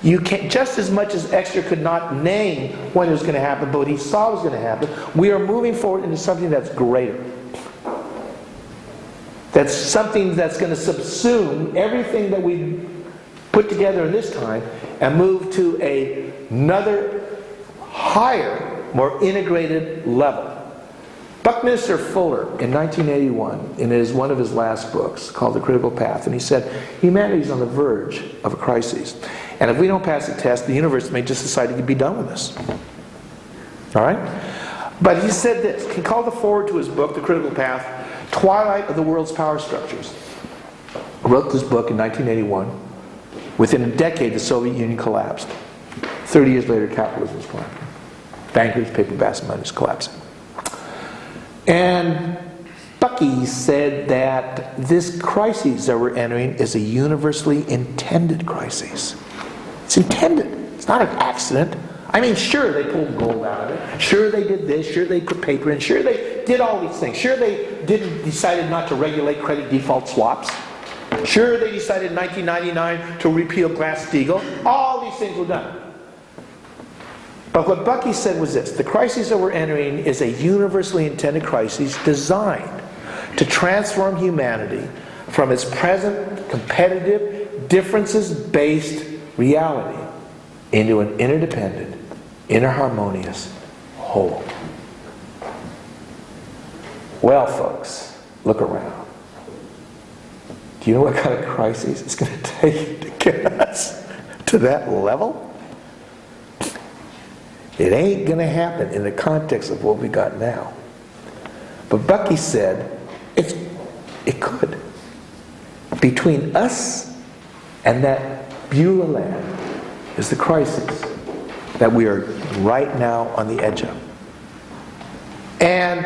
You can't, just as much as Exeter could not name when it was going to happen, but what he saw was going to happen, we are moving forward into something that's greater. That's something that's going to subsume everything that we put together in this time and move to another higher, more integrated level. Buckminster Fuller in 1981, in one of his last books called The Critical Path, and he said, humanity is on the verge of a crisis. And if we don't pass the test, the universe may just decide to be done with us. All right? But he said this. He called the forward to his book, The Critical Path, Twilight of the World's Power Structures. He wrote this book in 1981. Within a decade, the Soviet Union collapsed. 30 years later, capitalism was collapsing. Bankers, paper basket money is collapsing. And Bucky said that this crisis that we're entering is a universally intended crisis. It's intended. It's not an accident. I mean, sure, they pulled gold out of it. Sure, they did this. Sure, they put paper in. Sure, they did all these things. Sure, they decided not to regulate credit default swaps. Sure, they decided in 1999 to repeal Glass-Steagall. All these things were done. But what Bucky said was this: the crisis that we're entering is a universally intended crisis designed to transform humanity from its present competitive, differences-based reality into an interdependent, interharmonious whole. Well, folks, look around. Do you know what kind of crisis it's going to take to get us to that level? It ain't going to happen in the context of what we got now. But Bucky said it could. Between us and that Beulah land is the crisis that we are right now on the edge of. And,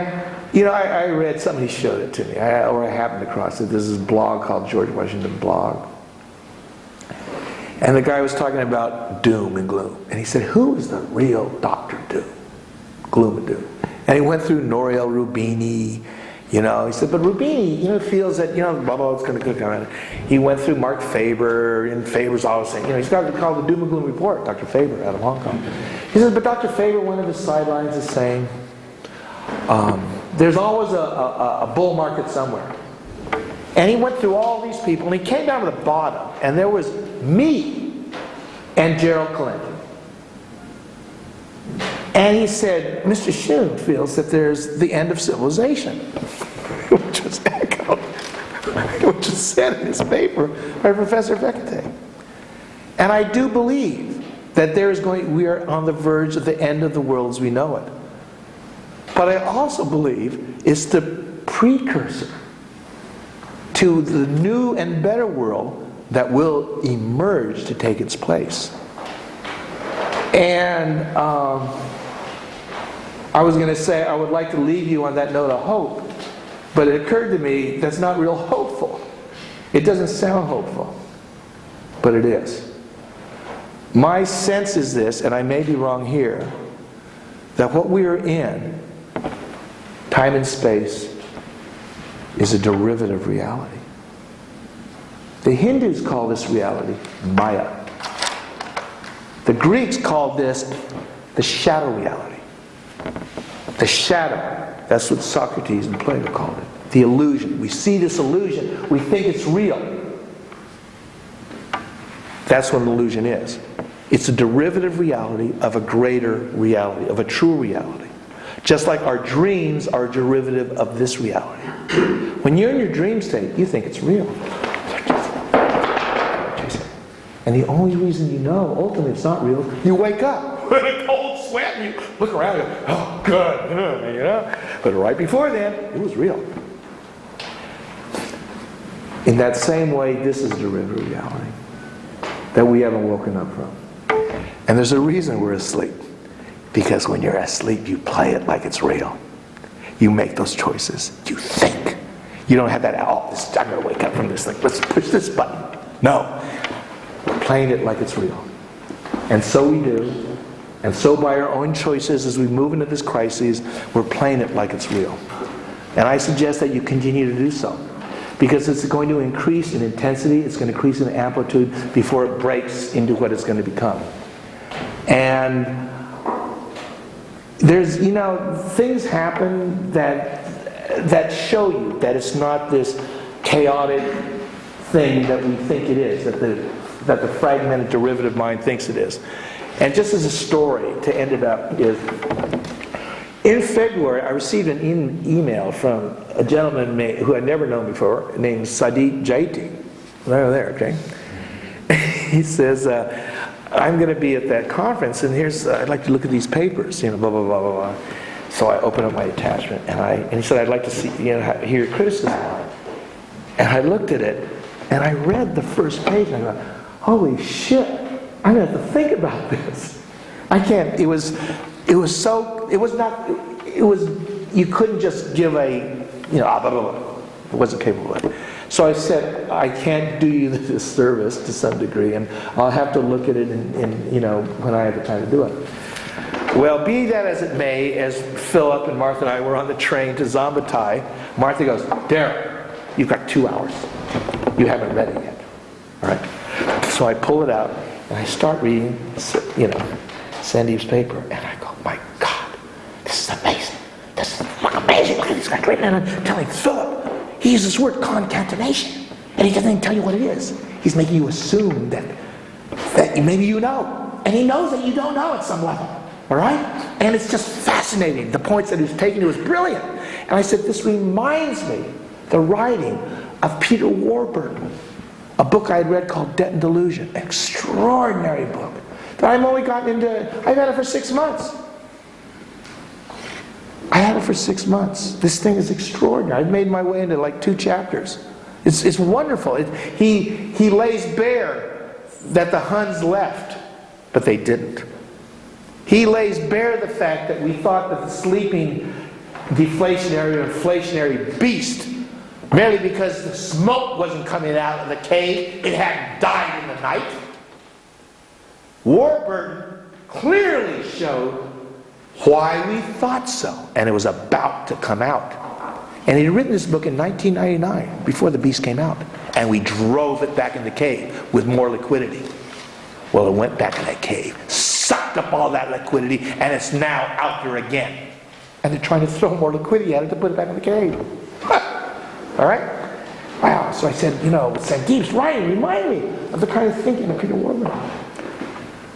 you know, I read, somebody showed it to me, or I happened across it. There's this blog called George Washington Blog. And the guy was talking about doom and gloom. And he said, who is the real Dr. Doom? Gloom and doom. And he went through Nouriel Roubini. You know, he said, but Roubini, you know, feels that, you know, blah, blah, it's going to come out. He went through Mark Faber, and Faber's always saying, you know, he's got to call the Doom and Gloom Report, Dr. Faber, out of Hong Kong. He says, but Dr. Faber, one of his sidelines is saying, there's always a bull market somewhere. And he went through all these people, and he came down to the bottom, and there was me and Gerald Clinton. And he said, Mr. Schoon feels that there's the end of civilization, which was echoed, which was said in his paper by Professor Fekete. And I do believe that we are on the verge of the end of the world as we know it. But I also believe it's the precursor to the new and better world that will emerge to take its place. And I was going to say I would like to leave you on that note of hope, but it occurred to me that's not real hopeful. It doesn't sound hopeful, but it is. My sense is this, and I may be wrong here, that what we are in, time and space, is a derivative reality. The Hindus call this reality Maya. The Greeks called this the shadow reality. The shadow. That's what Socrates and Plato called it. The illusion. We see this illusion. We think it's real. That's what an illusion is. It's a derivative reality of a greater reality, of a true reality. Just like our dreams are a derivative of this reality. When you're in your dream state, you think it's real. And the only reason you know, ultimately it's not real, you wake up with a cold sweat and you look around and go, oh, good, you know. But right before then, it was real. In that same way, this is derivative reality that we haven't woken up from. And there's a reason we're asleep. Because when you're asleep, you play it like it's real. You make those choices. You think. You don't have that, I'm going to wake up from this thing. Let's push this button. No. We're playing it like it's real. And so we do. And so by our own choices, as we move into this crisis, we're playing it like it's real. And I suggest that you continue to do so. Because it's going to increase in intensity, it's going to increase in amplitude before it breaks into what it's going to become. And there's, things happen that show you that it's not this chaotic thing that we think it is, that the fragmented derivative mind thinks it is. And just as a story to end it up is, in February I received an email from a gentleman who I'd never known before, named Didnt. Right over there, okay? He says, I'm going to be at that conference, and I'd like to look at these papers, blah, blah, blah, blah, blah. So I opened up my attachment, and he said, I'd like to see, hear your criticism on it. And I looked at it, and I read the first page, and I thought, holy shit, I'm going to have to think about this. I can't, you couldn't just give blah, blah, blah. It wasn't capable of it. So I said, I can't do you this service to some degree, and I'll have to look at it when I have the time to do it. Well, be that as it may, as Philip and Martha and I were on the train to Zambatai, Martha goes, Darryl, you've got 2 hours. You haven't read it yet. All right? So I pull it out, and I start reading, Sandeep's paper, and I go, my God, this is amazing. This is amazing. Look at this guy. And I'm telling Philip, he uses this word concatenation, and he doesn't even tell you what it is. He's making you assume that maybe you know, and he knows that you don't know at some level. All right? And it's just fascinating. The points that he's taking was brilliant. And I said, this reminds me the writing of Peter Warburton, a book I had read called Debt and Delusion, an extraordinary book that I've had it for 6 months. I had it for 6 months. This thing is extraordinary. I've made my way into 2 chapters. It's wonderful. He lays bare that the Huns left, but they didn't. He lays bare the fact that we thought that the sleeping deflationary or inflationary beast, merely because the smoke wasn't coming out of the cave, it hadn't died in the night. Warburton clearly showed why we thought so, and it was about to come out. And he'd written this book in 1999, before the beast came out, and we drove it back in the cave with more liquidity. Well, it went back in that cave, sucked up all that liquidity, and it's now out there again. And they're trying to throw more liquidity at it to put it back in the cave. All right? Wow. So I said, Sandeep's writing remind me of the kind of thinking of Peter Warburton.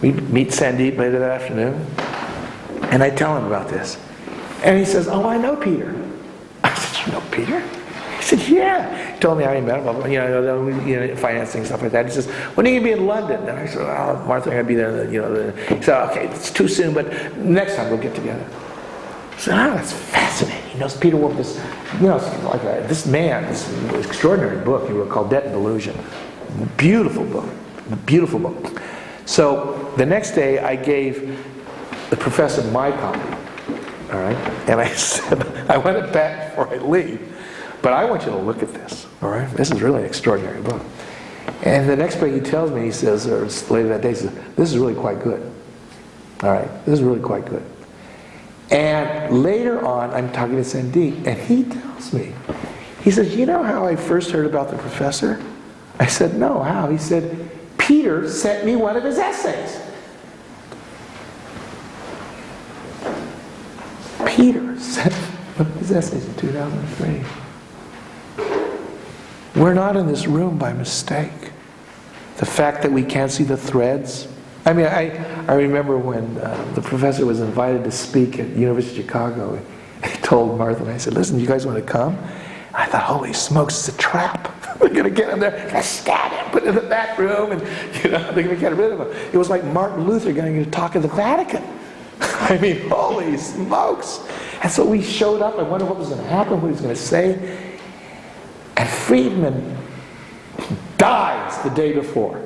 We meet Sandeep later that afternoon, and I tell him about this. And he says, oh, I know Peter. I said, you know Peter? He said, yeah. He told me how he met him, financing, stuff like that. He says, when are you going to be in London? And I said, oh, Martha, I'm going to be there. He said, okay, it's too soon, but next time we'll get together. I said, that's fascinating. He knows Peter Wolf, this man, this extraordinary book he wrote called Debt and Delusion. Beautiful book. Beautiful book. So the next day I gave the professor my copy. All right? And I said, I want it back before I leave, but I want you to look at this. All right? This is really an extraordinary book. And the next break he tells me, he says, or later that day, he says, this is really quite good. All right, this is really quite good. And later on, I'm talking to Sandeep, and he tells me, he says, you know how I first heard about the professor? I said, no, how? He said, Peter sent me one of his essays. Peter sent one of his essays in 2003. We're not in this room by mistake. The fact that we can't see the threads. I mean, I remember when the professor was invited to speak at University of Chicago. And he told Martha and I said, listen, you guys want to come? And I thought, holy smokes, it's a trap. They're going to get him there, going to stab him, put him in the back room, and they're going to get rid of him. It was like Martin Luther going to talk at the Vatican. I mean, holy smokes. And so we showed up. I wondered what was going to happen, what he was going to say. And Friedman dies the day before.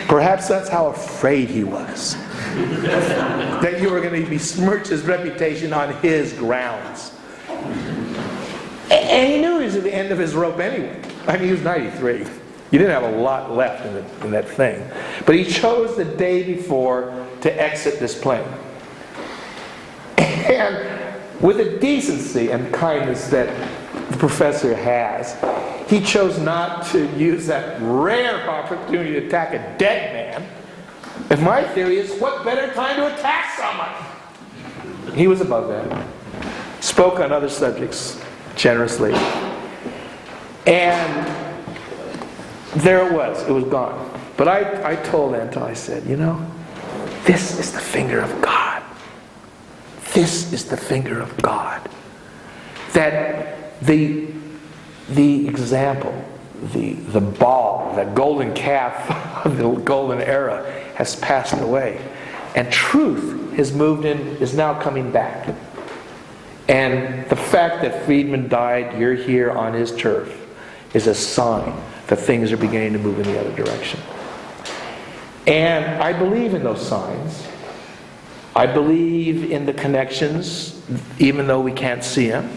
Perhaps that's how afraid he was. That you were going to besmirch his reputation on his grounds. And he knew he was at the end of his rope anyway. I mean, he was 93. You didn't have a lot left in that thing. But he chose the day before to exit this plane. And with the decency and kindness that the professor has, he chose not to use that rare opportunity to attack a dead man. And my theory is, what better time to attack someone? He was above that. Spoke on other subjects generously. And there it was. It was gone. But I told Antal, I said, this is the finger of God. This is the finger of God. That the example, the ball, that golden calf of the golden era has passed away. And truth has moved in, is now coming back. And the fact that Friedman died, you're here on his turf, is a sign that things are beginning to move in the other direction. And I believe in those signs. I believe in the connections, even though we can't see them.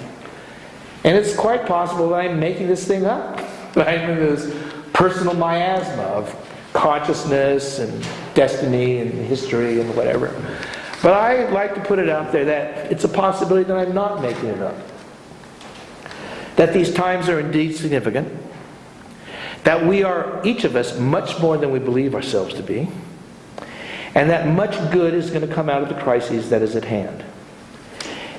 And it's quite possible that I'm making this thing up. That I'm in this personal miasma of consciousness and destiny and history and whatever. But I like to put it out there that it's a possibility that I'm not making it up. That these times are indeed significant. That we are, each of us, much more than we believe ourselves to be. And that much good is going to come out of the crisis that is at hand.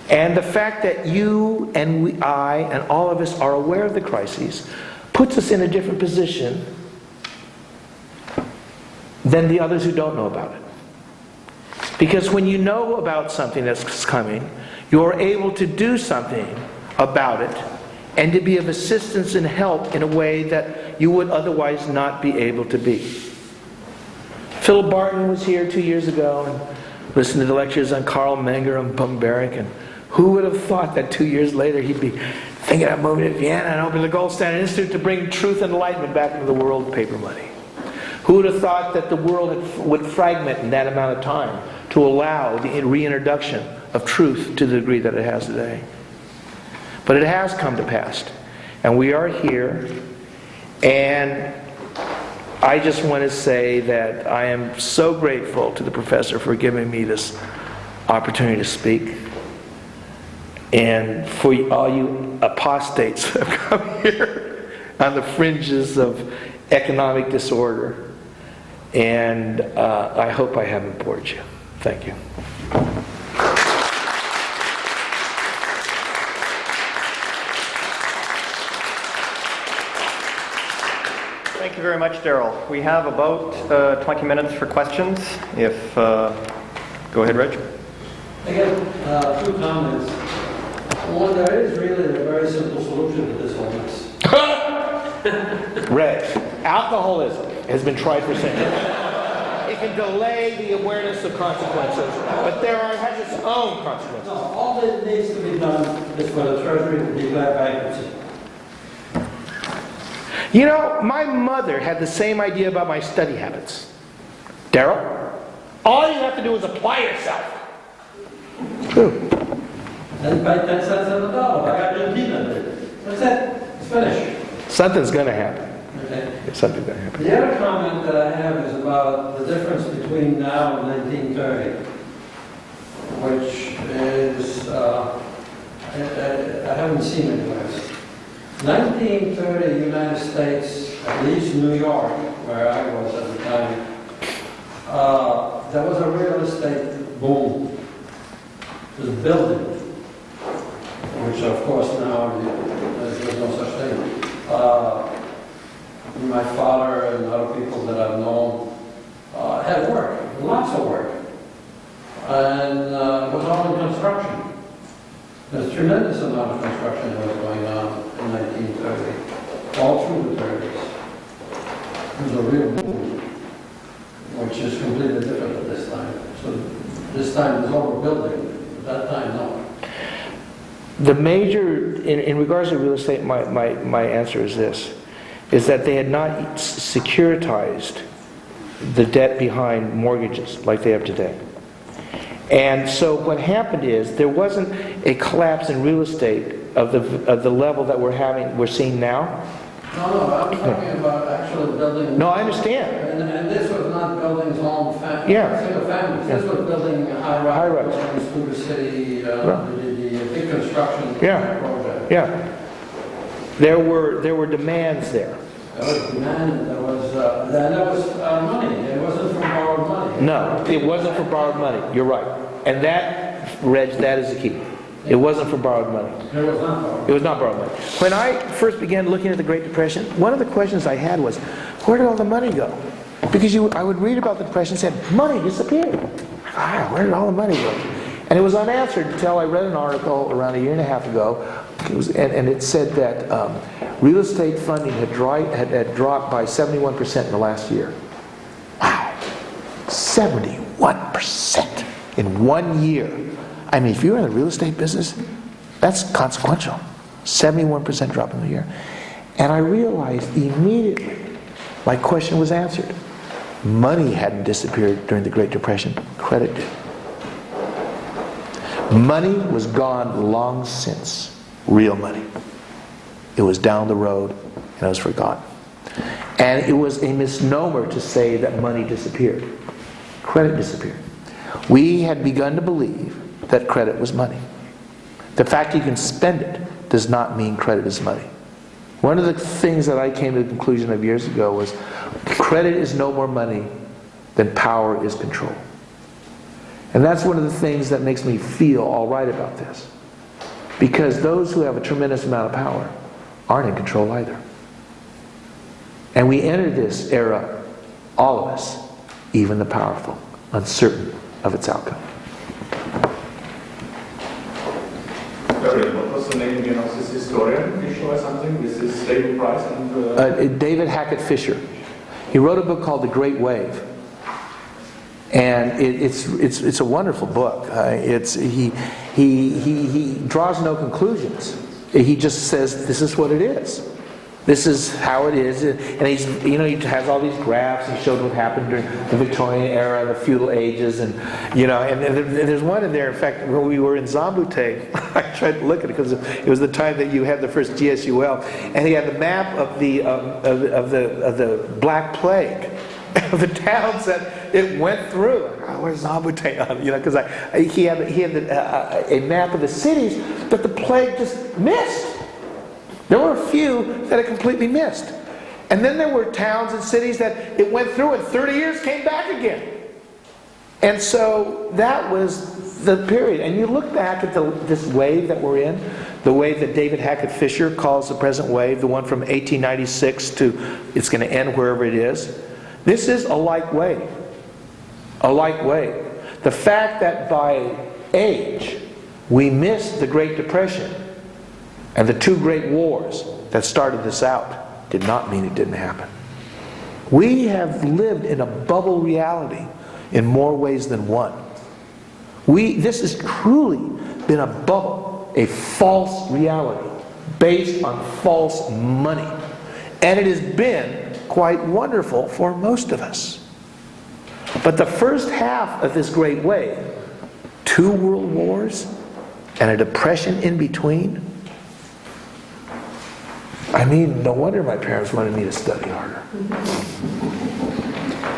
And the fact that you and I and all of us are aware of the crises puts us in a different position than the others who don't know about it. Because when you know about something that's coming, you're able to do something about it and to be of assistance and help in a way that you would otherwise not be able to be. Philip Barton was here 2 years ago and listened to the lectures on Karl Menger and Bumbarek, and who would have thought that 2 years later he'd be thinking of moving to Vienna and opening the Gold Standard Institute to bring truth and enlightenment back into the world of paper money? Who would have thought that the world would fragment in that amount of time to allow the reintroduction of truth to the degree that it has today? But it has come to pass. And we are here. And I just want to say that I am so grateful to the professor for giving me this opportunity to speak. And for all you apostates who have come here on the fringes of economic disorder. And I hope I haven't bored you. Thank you. Thank you very much, Darryl. We have about 20 minutes for questions. If go ahead, Reg. Again, two comments. One, there is really a very simple solution to this whole mess. Reg, alcoholism has been tried for centuries. It can delay the awareness of consequences, but has its own consequences. No, all that needs to be done is for the Treasury to declare bankruptcy. My mother had the same idea about my study habits. Darryl, all you have to do is apply yourself. True. And pay 10 cents on the dollar. I got your team in there. That's it. It's finished. Something's going to happen. Okay. something that happened. The other comment that I have is about the difference between now and 1930, which is, I haven't seen it last. 1930 United States, at least New York, where I was at the time, there was a real estate boom. It was building, which of course now there's no such thing. My father and other people that I've known had work, lots of work, and it was all in construction. There's a tremendous amount of construction that was going on in 1930, all through the 30s. It was a real boom, which is completely different at this time. So this time there's overbuilding, at that time no. The major, in regards to real estate, my answer is this, is that they had not securitized the debt behind mortgages like they have today. And so what happened is there wasn't a collapse in real estate of the level that we're seeing now. No, I'm talking about actual building. No, I understand. And this was not buildings all single families. This was building high-rise buildings through the city, the big construction project. Yeah. There were demands there. There was demand, there was money. It wasn't from borrowed money. No, it wasn't for borrowed money. You're right. And that, Reg, that is the key. It wasn't for borrowed money. It was not borrowed. It was not borrowed money. When I first began looking at the Great Depression, one of the questions I had was, where did all the money go? Because I would read about the Depression and said, money disappeared. Where did all the money go? And it was unanswered until I read an article around a year and a half ago, and it said that real estate funding had dropped by 71% in the last year. Wow, 71% in 1 year. I mean, if you're in the real estate business, that's consequential. 71% drop in the year. And I realized immediately my question was answered. Money hadn't disappeared during the Great Depression. Credit did. Money was gone long since. Real money. It was down the road and it was forgotten. And it was a misnomer to say that money disappeared. Credit disappeared. We had begun to believe that credit was money. The fact you can spend it does not mean credit is money. One of the things that I came to the conclusion of years ago was credit is no more money than power is control. And that's one of the things that makes me feel all right about this. Because those who have a tremendous amount of power aren't in control either. And we enter this era, all of us, even the powerful, uncertain of its outcome. Darryl, what was the name again of this historian? Fisher or something? This is David Price and... David Hackett Fisher. He wrote a book called The Great Wave. And it's a wonderful book. He draws no conclusions. He just says, this is what it is. This is how it is. And he has all these graphs. He showed what happened during the Victorian era, the feudal ages, and there's one in there. In fact, when we were in Zambute, I tried to look at it because it was the time that you had the first GSU, and he had the map of the Black Plague, of the towns that it went through. Where's Zambute on? Because he had a map of the cities that the plague just missed. There were a few that it completely missed. And then there were towns and cities that it went through and 30 years came back again. And so that was the period. And you look back at this wave that we're in, the wave that David Hackett Fisher calls the present wave, the one from 1896 to it's going to end wherever it is. This is a like wave. A like wave. The fact that by age we missed the Great Depression and the two great wars that started this out did not mean it didn't happen. We have lived in a bubble reality in more ways than one. This has truly been a bubble, a false reality based on false money. And it has been quite wonderful for most of us. But the first half of this great wave, 2 world wars and a depression in between, I I mean, no wonder my parents wanted me to study harder.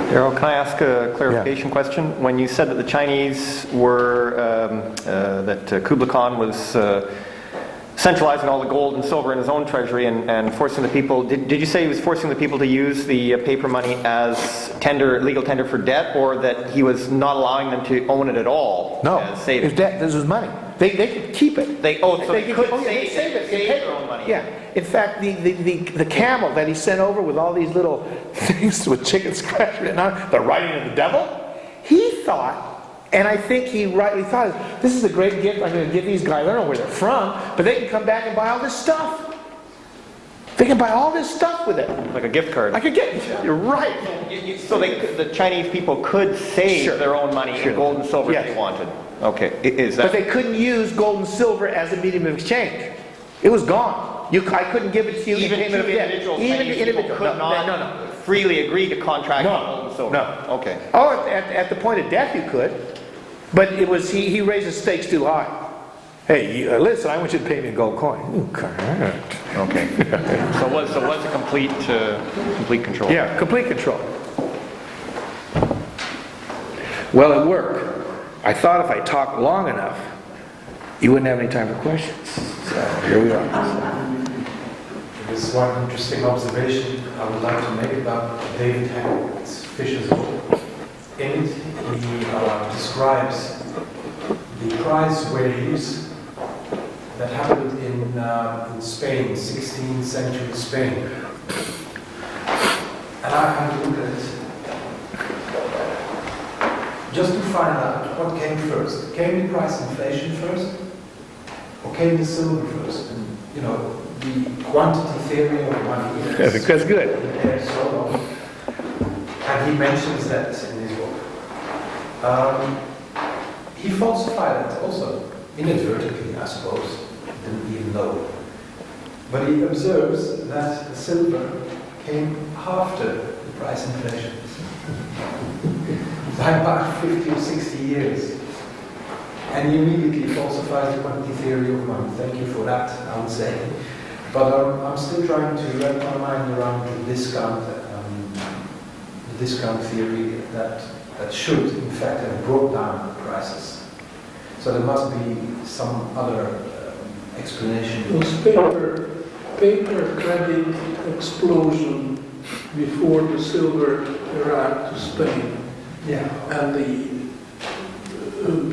Darryl, can I ask a clarification question? When you said that the Chinese were, that Kublai Khan was centralizing all the gold and silver in his own treasury and forcing the people, did you say he was forcing the people to use the paper money as legal tender for debt, or that he was not allowing them to own it at all? No, as savings? it's debt. This was money. They could keep it. They could they save it. their own money. Yeah. In fact, the camel that he sent over with all these little things with chicken scratch written on it, the writing of the devil, he thought, and I think he rightly thought, this is a great gift I'm going to give these guys. I don't know where they're from, but they can come back and buy all this stuff. They can buy all this stuff with it. Like a gift card. I could get, you're right. So the Chinese people could save their own money in gold and silver if they wanted. Okay, is that? But they couldn't use gold and silver as a medium of exchange. It was gone. I couldn't give it to you Even in payment of debt. individuals, Even the individual could not freely agree to contract No. gold and silver. No. Okay. Oh, at the point of death you could, but it was he raised the stakes too high. Hey, listen, I want you to pay me a gold coin. Correct. Okay. so it was a complete control. Yeah, complete control. Well, it worked. I thought if I talked long enough, you wouldn't have any time for questions. So here we are. There's one interesting observation I would like to make about David Fisher's book. In it, he describes the prize waves that happened in Spain, 16th century Spain. And I had to look at it just to find out what came first. Came the price inflation first, or came the silver first? And, you know, the quantity theory of money. That's good. There so long. And he mentions that in his book. He falsified it also, inadvertently, I suppose. Didn't even know. But he observes that the silver came after the price inflation. By about 50 or 60 years. And he immediately falsifies the quantity theory of money. Thank you for that, I would say. But I'm still trying to wrap my mind around the discount theory that should, in fact, have brought down the prices. So there must be some other explanation. It was paper credit explosion before the silver arrived to Spain. Yeah. And the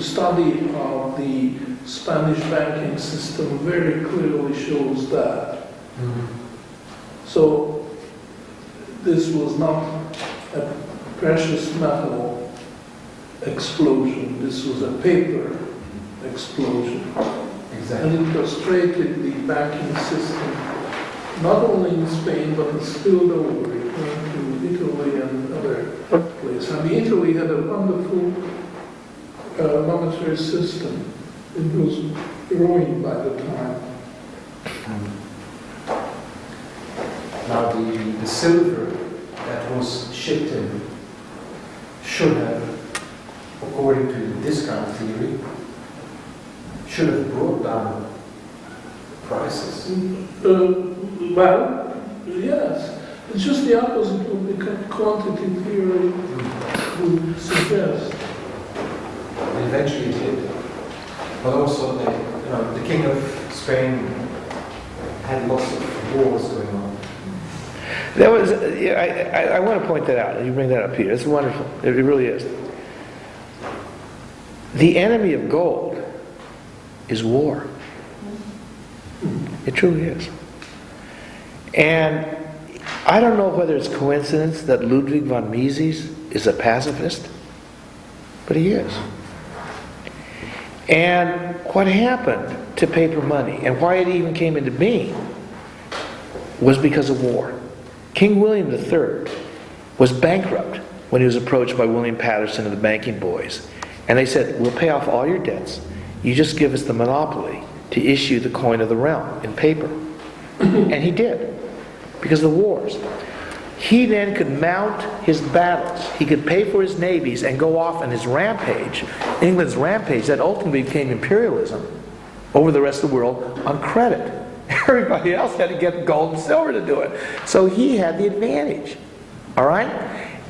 study of the Spanish banking system very clearly shows that. Mm-hmm. So this was not a precious metal explosion, this was a paper explosion. Exactly. And it frustrated the banking system, not only in Spain, but it spilled over. It went to Italy and other places. I mean, Italy had a wonderful monetary system. It was growing by the time. Now the silver that was shipped in should have, according to the discount theory, should have brought down prices. Well, yes. It's just the opposite of the quantity theory would suggest. Eventually it did. But also the King of Spain had lots of wars going on. That was, I want to point that out. You bring that up, Peter. It's wonderful. It really is. The enemy of gold is war. It truly is. And I don't know whether it's coincidence that Ludwig von Mises is a pacifist, but he is. And what happened to paper money and why it even came into being was because of war. King William III was bankrupt when he was approached by William Patterson and the banking boys. And they said, we'll pay off all your debts. You just give us the monopoly to issue the coin of the realm in paper. And he did, because of the wars. He then could mount his battles. He could pay for his navies and go off on his rampage, England's rampage, that ultimately became imperialism over the rest of the world on credit. Everybody else had to get gold and silver to do it. So he had the advantage. All right?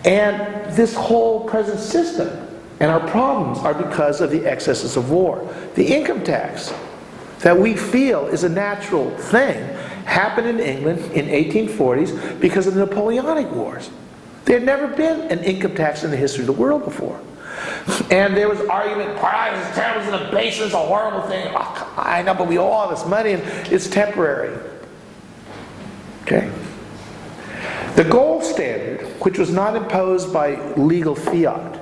And this whole present system and our problems are because of the excesses of war. The income tax that we feel is a natural thing happened in England in 1840s because of the Napoleonic Wars. There had never been an income tax in the history of the world before. And there was argument, price is terrible, it's an abasement, it's a horrible thing. Oh, I know, but we owe all this money and it's temporary. Okay? The gold standard, which was not imposed by legal fiat,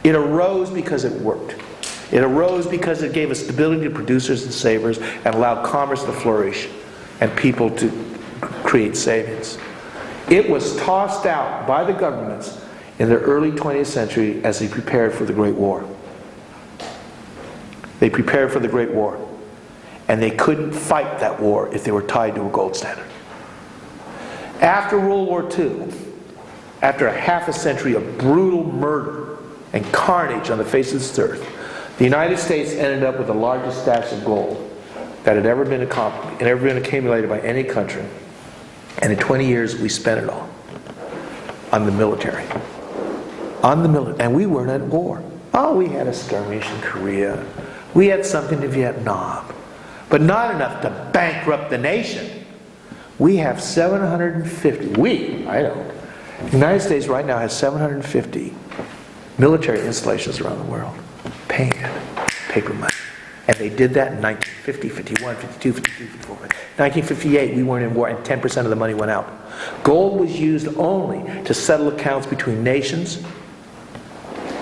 it arose because it worked. It arose because it gave a stability to producers and savers and allowed commerce to flourish and people to create savings. It was tossed out by the governments in the early 20th century as they prepared for the Great War. They prepared for the Great War. And they couldn't fight that war if they were tied to a gold standard. After World War II, after a half a century of brutal murder and carnage on the face of this earth, the United States ended up with the largest stash of gold that had ever been accumulated by any country. And in 20 years, we spent it all on the military. And we weren't at war. Oh, we had a skirmish in Korea. We had something in Vietnam. But not enough to bankrupt the nation. We have 750. I don't. The United States right now has 750 military installations around the world. Paying it. Paper money. And they did that in 1950, 51, 52, 53, 54. 1958, we weren't in war, and 10% of the money went out. Gold was used only to settle accounts between nations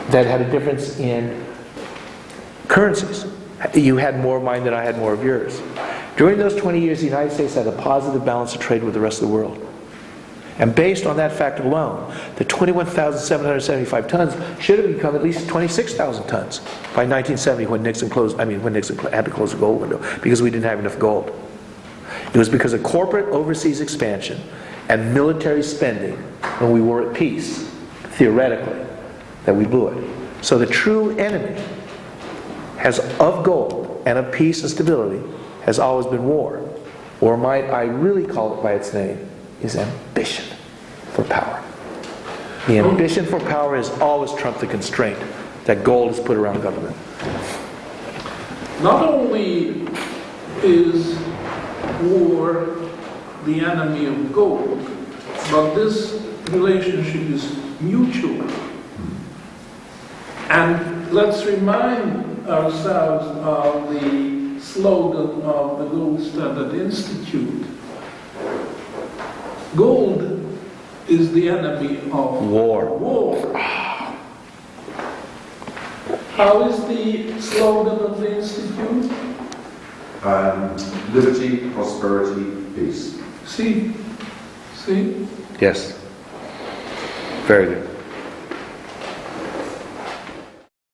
that had a difference in currencies. You had more of mine than I had more of yours. During those 20 years, the United States had a positive balance of trade with the rest of the world. And based on that fact alone, the 21,775 tons should have become at least 26,000 tons by 1970 when Nixon had to close the gold window because we didn't have enough gold. It was because of corporate overseas expansion and military spending when we were at peace, theoretically, that we blew it. So the true enemy of gold and of peace and stability has always been war. Or might I really call it by its name, is ambition for power. The ambition for power has always trumped the constraint that gold has put around government. Not only is war the enemy of gold, but this relationship is mutual. And let's remind ourselves of the slogan of the Gold Standard Institute. Gold is the enemy of war. How is the slogan of the Institute? Liberty, prosperity, peace. See? Yes. Very good.